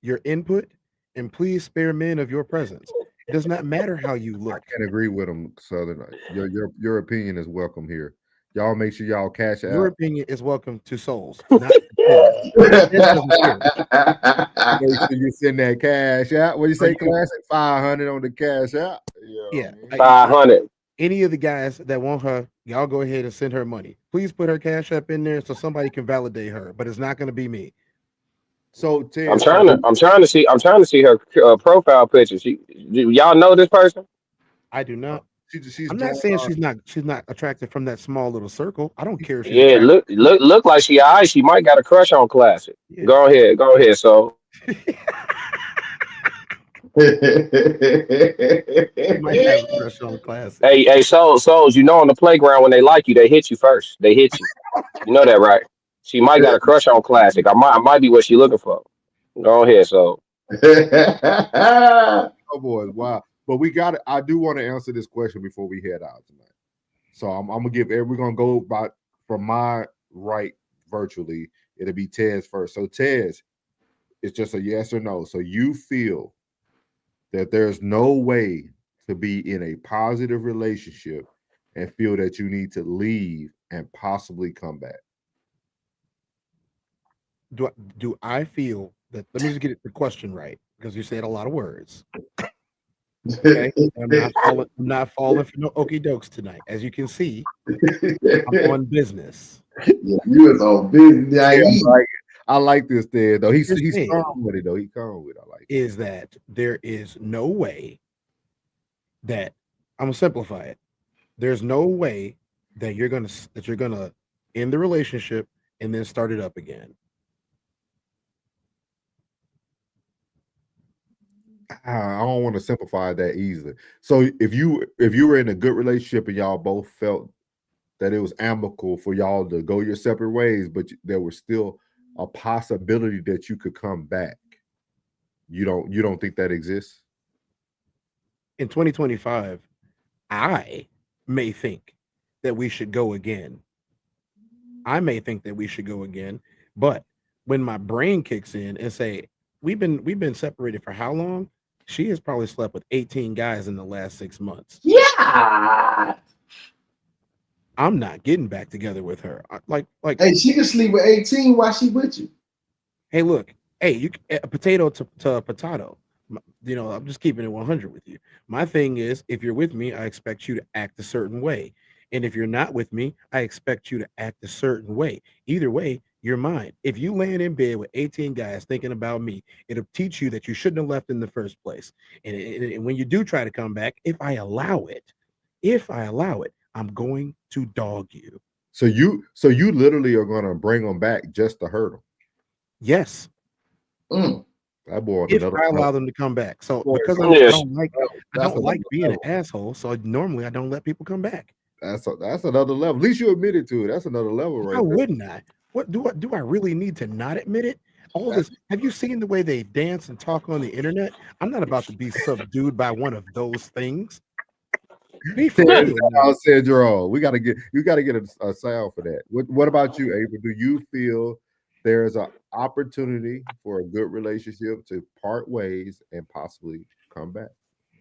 your input, and please spare men of your presence. It does not matter how you look. I can't agree with them, Southern. Your opinion is welcome here. Y'all make sure y'all cash out. Your opinion is welcome to souls. Not make sure you send that cash out. What do you say, classic? 500 on the cash out. Yeah, 500. Any of the guys that want her, y'all go ahead and send her money. Please put her cash up in there so somebody can validate her, but it's not going to be me. So Ted, I'm trying to see her profile picture. Y'all know this person? I do not. She's I'm doing. not saying she's not attracted from that small little circle. I don't care if she's Yeah, attracted. look like she eyes. She might got a crush on Classic. Yeah. Go ahead. So She might have a crush on Classic. hey, souls, you know on the playground when they like you, they hit you first. They hit you. You know that, right? She might got a crush on Classic. I might be what she looking for. Go ahead, so Oh boy, wow. But we got it. I do want to answer this question before we head out tonight. So I'm gonna give we're gonna go by from my right virtually. It'll be Tez first. So Tez, it's just a yes or no. So you feel that there's no way to be in a positive relationship and feel that you need to leave and possibly come back. Do I feel that? Let me just get the question right because you said a lot of words. Okay, I'm not falling for no okie dokes tonight. As you can see, I'm on business. Yeah, you was on business. Yeah, I like this there though. He's Here's calm with it though. He calm with it. I like it. is that there is no way that I'm gonna simplify it. There's no way that you're gonna end the relationship and then start it up again. I don't want to simplify that easily. So if you were in a good relationship and y'all both felt that it was amicable for y'all to go your separate ways, but there was still a possibility that you could come back. You don't think that exists? In 2025, I may think that we should go again. I may think that we should go again, but when my brain kicks in and say, we've been separated for how long? She has probably slept with 18 guys in the last 6 months. Yeah. I'm not getting back together with her. Like Hey, she can sleep with 18 while she with you. hey, look, hey, you a potato to potato. You know, I'm just keeping it 100 with you. My thing is, if you're with me, I expect you to act a certain way. And if you're not with me, I expect you to act a certain way. Either way, you're mine. If you land in bed with 18 guys thinking about me, it'll teach you that you shouldn't have left in the first place. And when you do try to come back, if I allow it, I'm going to dog you. So you literally are going to bring them back just to hurt them. Yes. That boy on If another I allow level. them to come back. So Boy, because so- I Yes. don't like That's being an another asshole, so normally I don't let people come back. That's another level. At least you admitted to it. That's another level right How there. wouldn't I? What do I really need to not admit it? All this. Have you seen the way they dance and talk on the internet? I'm not about to be subdued by one of those things. Be for real. I said you're all. You got to get a sound for that. What about you, April? Do you feel there's an opportunity for a good relationship to part ways and possibly come back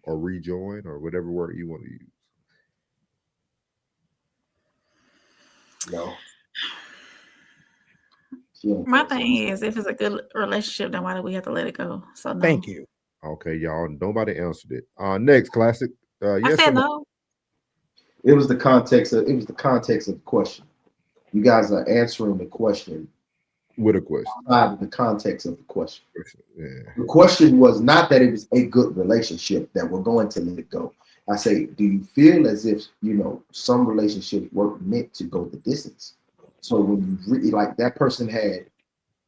or rejoin or whatever word you want to use? No. My thing is, if it's a good relationship, then why do we have to let it go? So no. Thank you. Okay, y'all. Nobody answered it. Next, Classic. I Yes said or no? no. It was the context of the question. You guys are answering the question with a question. Outside of the context of the question. Yeah. The question was not that it was a good relationship that we're going to let it go. I say, do you feel as if some relationships weren't meant to go the distance? So when you really like that person had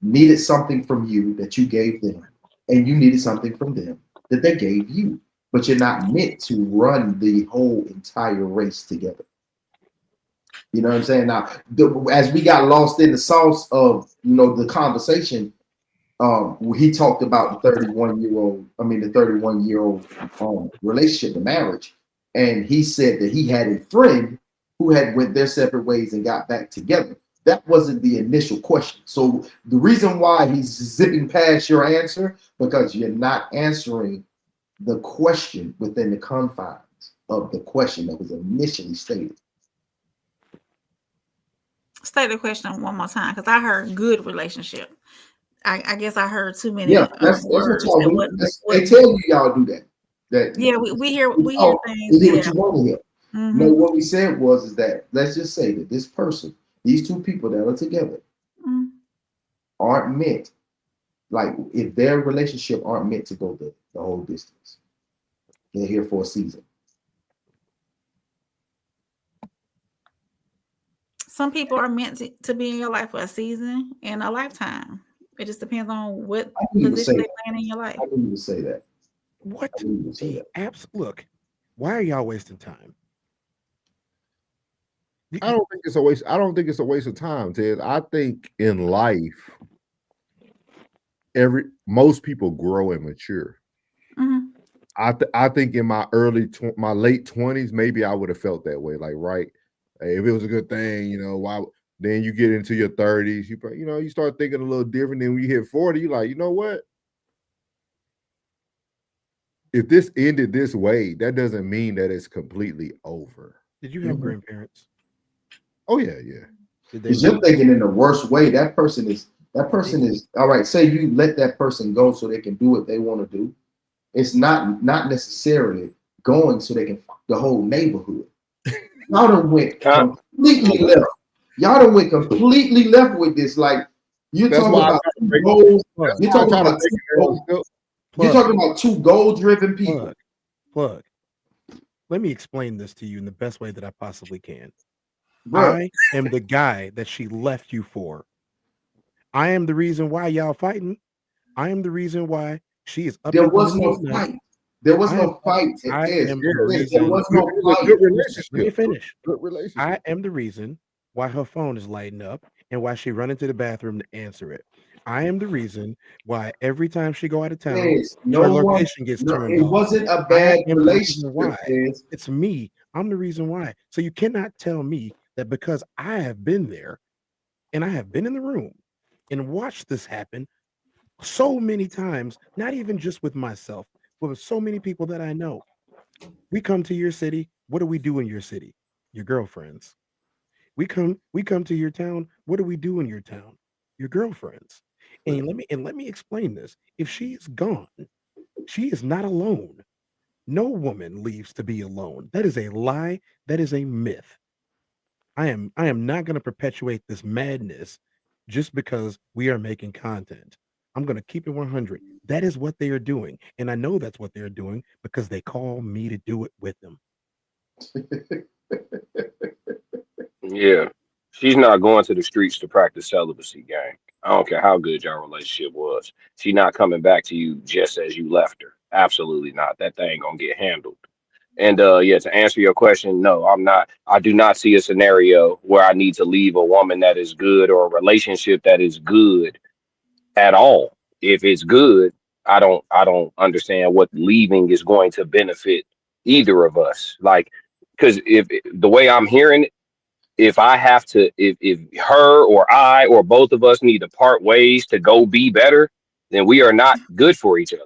needed something from you that you gave them, and you needed something from them that they gave you, but you're not meant to run the whole entire race together. You know what I'm saying? Now, as we got lost in the sauce of the conversation, he talked about the 31-year-old relationship, the marriage, and he said that he had a friend who had went their separate ways and got back together. That wasn't the initial question. So the reason why he's zipping past your answer, because you're not answering the question within the confines of the question that was initially stated. State the question one more time, because I heard good relationship. I guess I heard too many. Yeah, that's words. what y'all do. They tell you y'all do that. Yeah, we hear things. We hear what you want to hear. Mm-hmm. No, what we said is that let's just say that this person, these two people that are together, aren't meant. Like if their relationship aren't meant to go the whole distance, they're here for a season. Some people are meant to be in your life for a season and a lifetime. It just depends on what position they land in your life. I didn't even say that. What the apps? Look, why are y'all wasting time? I don't think it's a waste. I don't think it's a waste of time, Ted. I think in life, most people grow and mature. Mm-hmm. I think in my my late 20s, maybe I would have felt that way. Like, right, hey, if it was a good thing, why? Then you get into your 30s, you start thinking a little different. Then when you hit 40, you're like, you know what? If this ended this way, that doesn't mean that it's completely over. Did you have grandparents? Oh yeah. Because you're thinking in the worst way. That person is all right. Say you let that person go so they can do what they want to do. It's not necessarily going so they can fuck the whole neighborhood. Y'all done went completely left. Y'all done went completely left with this. Like you're talking about goals. You're talking about you're talking about two goal-driven people. Plug. Let me explain this to you in the best way that I possibly can. Bruh. I am the guy that she left you for. I am the reason why y'all fighting. I am the reason why she is up. There was no fight. There was no fight. I am There the reason. was no fight. Good relationship. Let me finish. Good relationship. I am the reason why her phone is lighting up and why she run into the bathroom to answer it. I am the reason why every time she go out of town, her location gets turned it off. wasn't a bad relationship. Why? It's me. I'm the reason why. So you cannot tell me that because I have been there and I have been in the room and watched this happen so many times, not even just with myself, but with so many people that I know. We come to your city. What do we do in your city? Your girlfriends. We come to your town. What do we do in your town? Your girlfriends. And let me explain this. If she is gone, she is not alone. No woman leaves to be alone. That is a lie. That is a myth. I am not going to perpetuate this madness just because we are making content. I'm going to keep it 100. That is what they are doing. And I know that's what they're doing because they call me to do it with them. Yeah. She's not going to the streets to practice celibacy, gang. I don't care how good your relationship was. She's not coming back to you just as you left her. Absolutely not. That thing gonna get handled. And yeah, to answer your question, no, I'm not. I do not see a scenario where I need to leave a woman that is good or a relationship that is good at all. If it's good, I don't understand what leaving is going to benefit either of us. Like, because if the way I'm hearing it, if I have to, if her or I or both of us need to part ways to go be better, then we are not good for each other.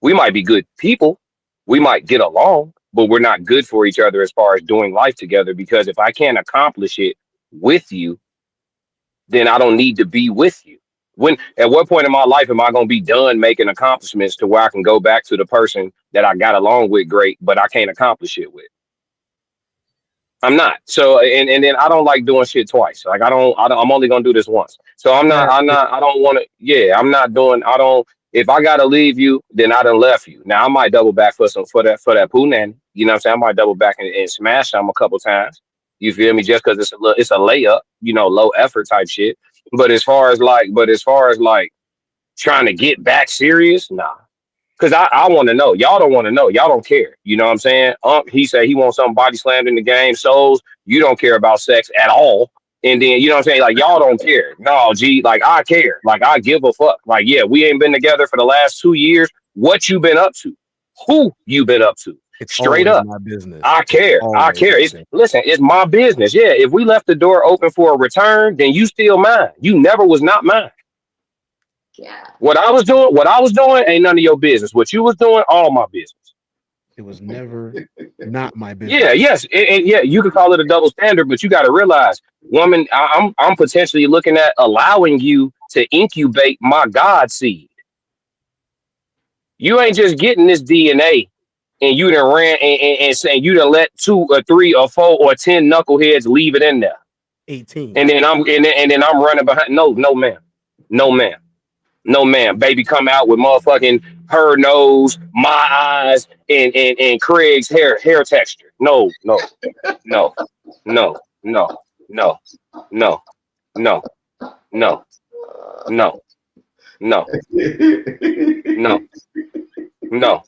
We might be good people, we might get along, but we're not good for each other as far as doing life together. Because if I can't accomplish it with you, then I don't need to be with you. When at what point in my life am I going to be done making accomplishments to where I can go back to the person that I got along with great, but I can't accomplish it with? I'm not. So and then I don't like doing shit twice. Like I'm only gonna do this once. So I don't want to. Yeah, I'm not doing. I don't. If I gotta leave you, then I done left you. Now I might double back for that poo nanny. You know what I'm saying? I might double back and smash them a couple times. You feel me? Just because it's a layup. Low effort type shit. But as far as like trying to get back serious, nah. Because I want to know. Y'all don't want to know. Y'all don't care. You know what I'm saying? He said he wants something body slammed in the game. Souls, you don't care about sex at all. And then, you know what I'm saying? Like, y'all don't care. No, G, like, I care. Like, I give a fuck. Like, yeah, we ain't been together for the last 2 years. What you been up to? Who you been up to? It's straight up. My business. I care. I care. Listen, it's my business. Yeah, if we left the door open for a return, then you still mine. You never was not mine. Yeah. What I was doing ain't none of your business. What you was doing, all my business. It was never not my business. Yeah, yes, and yeah, you could call it a double standard, but you got to realize, woman, I'm potentially looking at allowing you to incubate my God seed. You ain't just getting this DNA, and you done ran and saying you done let 2 or 3 or 4 or 10 knuckleheads leave it in there. 18. And then I'm running behind. No, ma'am. No, ma'am. No, ma'am. Baby come out with motherfucking her nose, my eyes, and Craig's hair texture. No. No, no, no, no, no, no, no, no,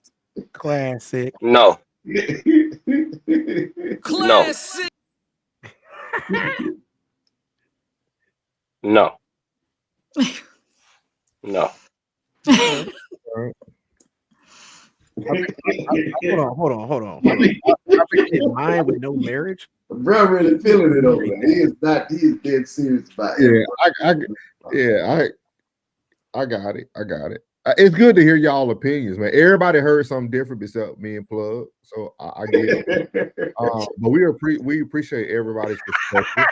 Classic. no, no, Classic. no, no. All right. Hold on. I became mine with no marriage. Bro, really feeling it over there. He is not. He is dead serious about it. I got it. It's good to hear y'all opinions, man. Everybody heard something different except me and Plug, so I get it. But we appreciate everybody's perspective.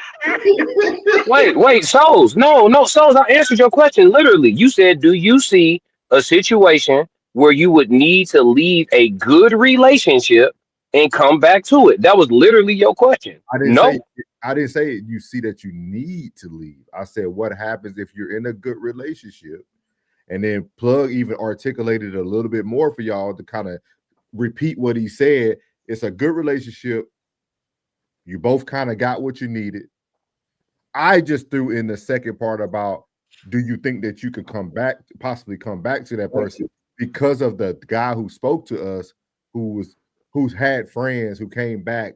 Wait, Souls. No, Souls. I answered your question literally. You said, "Do you see a situation where you would need to leave a good relationship and come back to it?" That was literally your question. I didn't No. say you see that you need to leave. I said what happens if you're in a good relationship, and then Plug even articulated a little bit more for y'all to kind of repeat what he said. It's a good relationship. You both kind of got what you needed. I just threw in the second part about, do you think that you could possibly come back to that person because of the guy who spoke to us, who's had friends who came back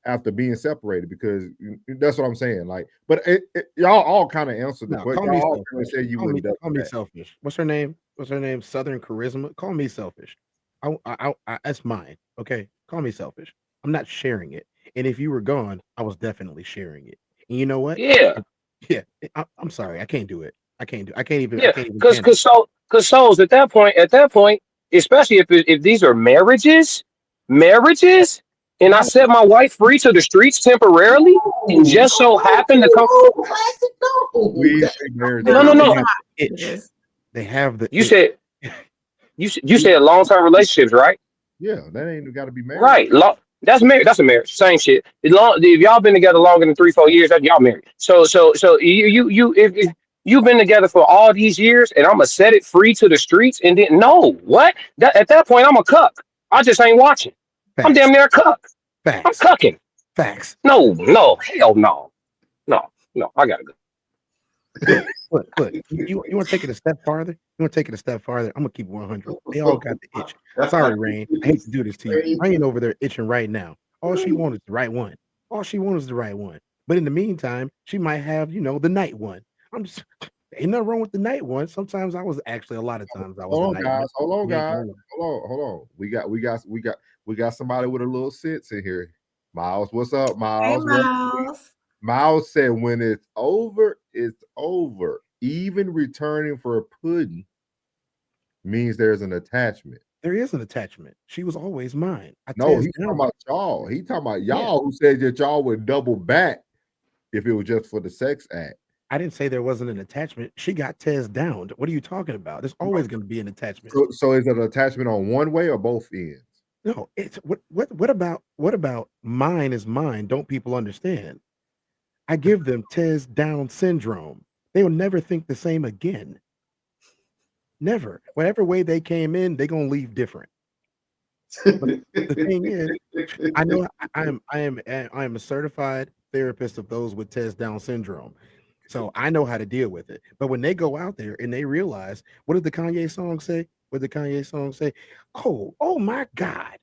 after being separated, because that's what I'm saying. Like, but y'all all kind of answered the question. Call me Y'all all selfish. said you Call me, wouldn't. call me selfish. What's her name? Southern Charisma. Call me selfish. That's mine. Okay. Call me selfish. I'm not sharing it. And if you were gone, I was definitely sharing it. And you know what? Yeah. Yeah. I'm sorry. I can't do it. I can't even. Yeah. I can't even. Handle it. Because Souls at that point, especially if these are marriages, and I set my wife free to the streets temporarily, and just so happened to come. Classic. No. We say marriage. No. Itch. They have the. You said you said long-term relationships, right? Yeah, that ain't got to be married. Right. That's marriage. That's a marriage. Same shit. If y'all been together longer than 3-4 years, that y'all married. So if you've been together for all these years, and I'm gonna set it free to the streets, and then no, what? At that point, I'm a cuck. I just ain't watching. I'm damn near a cuck. I'm cucking. Facts. No, hell no. I gotta go. Look, you want to take it a step farther? I'm gonna keep 100. They all got the itch. Sorry, Rain. I hate to do this to you. Rain over there itching right now. All she wants is the right one. But in the meantime, she might have, the night one. I'm just ain't nothing wrong with the night one. Sometimes a lot of times I was Hold the on, night guys. one. Hold on. We got somebody with a little sense in here. Miles, what's up, Miles? Miles said, when it's over, it's over. Even returning for a pudding means there's an attachment. There is an attachment. She was always mine. No, he's talking about y'all. He talking about y'all who said that y'all would double back if it was just for the sex act. I didn't say there wasn't an attachment. She got Tez down. What are you talking about? There's always going to be an attachment. So is it an attachment on one way or both ends? No, it's what about mine is mine? Don't people understand? I give them Tez Down syndrome. They will never think the same again. Never. Whatever way they came in, they're gonna leave different. But the thing is, I know I am a certified therapist of those with Tez Down syndrome. So I know how to deal with it. But when they go out there and they realize, what did the Kanye song say? Oh my God.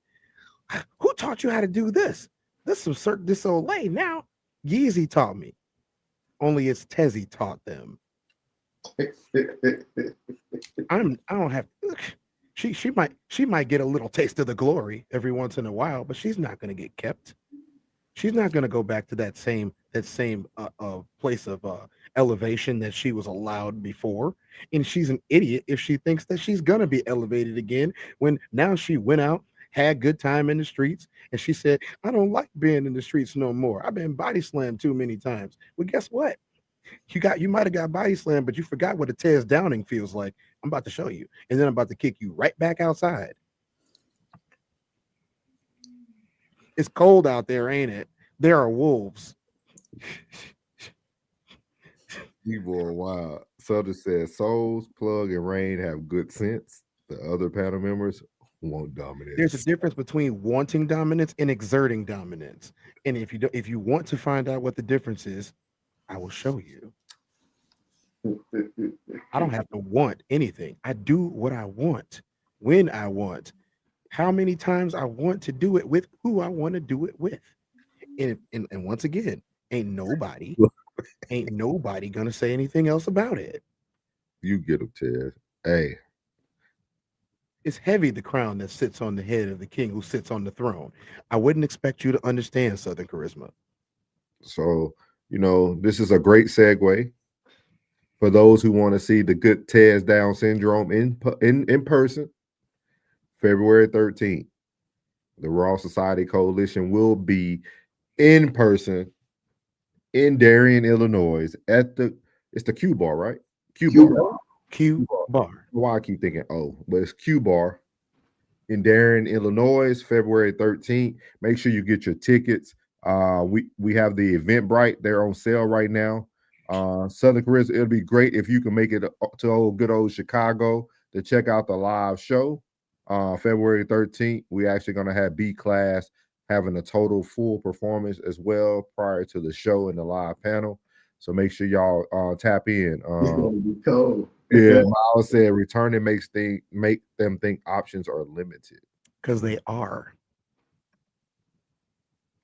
Who taught you how to do this? This old lady now. Yeezy taught me. Only it's Tezzy taught them. I don't have she might get a little taste of the glory every once in a while, but she's not going to get kept. She's not going to go back to that same place of elevation that she was allowed before. And she's an idiot if she thinks that she's going to be elevated again when now she went out, had good time in the streets, and she said, I don't like being in the streets no more. I've been body slammed too many times. Well, guess what? You might have got body slammed, but you forgot what a Tez Downing feels like. I'm about to show you, and then I'm about to kick you right back outside. It's cold out there, ain't it? There are wolves. People are wild. Sutter says Souls, Plug, and Rain have good sense. The other panel members, Want dominance. There's a difference between wanting dominance and exerting dominance. And if you want to find out what the difference is, I will show you. I don't have to want anything. I do what I want, when I want, how many times I want to do it with who I want to do it with. And once again, ain't nobody gonna say anything else about it. You get him, Ted. Hey. It's heavy, the crown that sits on the head of the king who sits on the throne. I wouldn't expect you to understand Southern charisma. So, this is a great segue for those who want to see the good Tez Down syndrome in person. February 13th, the Raw Society Coalition will be in person in Darien, Illinois it's the Q Bar, right? Q Bar. Why I keep thinking but it's Q Bar in Darien, Illinois, February 13th. Make sure you get your tickets. We have the Eventbrite. They're on sale right now. Southern Charisma, it'll be great if you can make it to good old Chicago to check out the live show. February 13th, we're actually going to have B-Class having a total full performance as well prior to the show and the live panel. So make sure y'all tap in. It's going to be cold. Yeah, Miles said returning make them think options are limited. Because they are.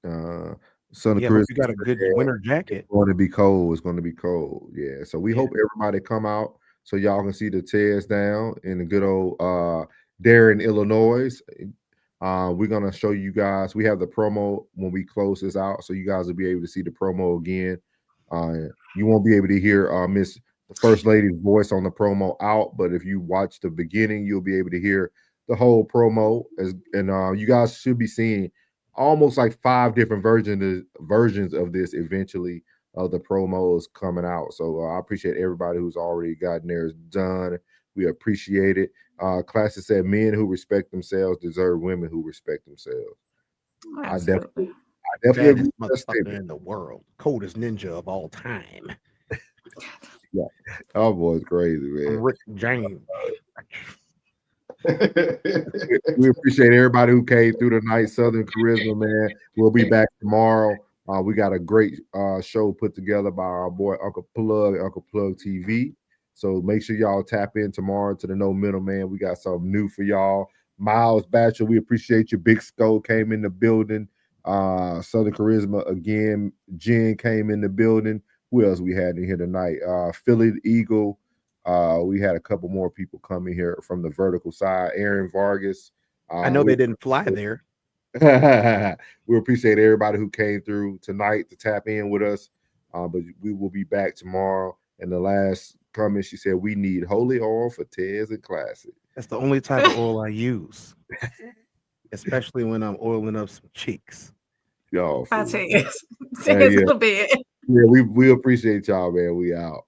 Son of Yeah, Chris, you got a good winter jacket. It's going to be cold. It's going to be cold. Yeah. So we hope everybody come out so y'all can see the Tez Down in the good old Darien, Illinois. We're going to show you guys. We have the promo when we close this out, so you guys will be able to see the promo again. You won't be able to hear Miss the First Lady's voice on the promo out, but if you watch the beginning, you'll be able to hear the whole promo. And you guys should be seeing almost like 5 different versions of this eventually of the promos coming out. So I appreciate everybody who's already gotten theirs done. We appreciate it. Classic said men who respect themselves deserve women who respect themselves. Absolutely. I definitely motherfucker in the world. Coldest ninja of all time. Yeah. Our boy's crazy, man. Rick James. We appreciate everybody who came through tonight. Southern Charisma, man. We'll be back tomorrow. We got a great show put together by our boy Uncle Plug TV. So make sure y'all tap in tomorrow to the No Middleman. We got something new for y'all. Miles Batcher, we appreciate you. Big Skull came in the building. Southern Charisma again. Jen came in the building. Who else we had in here tonight? Philly Eagle. We had a couple more people coming here from the vertical side. Aaron Vargas. I know they didn't fly there. We appreciate everybody who came through tonight to tap in with us. But we will be back tomorrow. And the last comment, she said, we need holy oil for Tez and Classic. That's the only type of oil I use, especially when I'm oiling up some cheeks. Y'all, I tell you, yeah, we appreciate y'all, man. We out.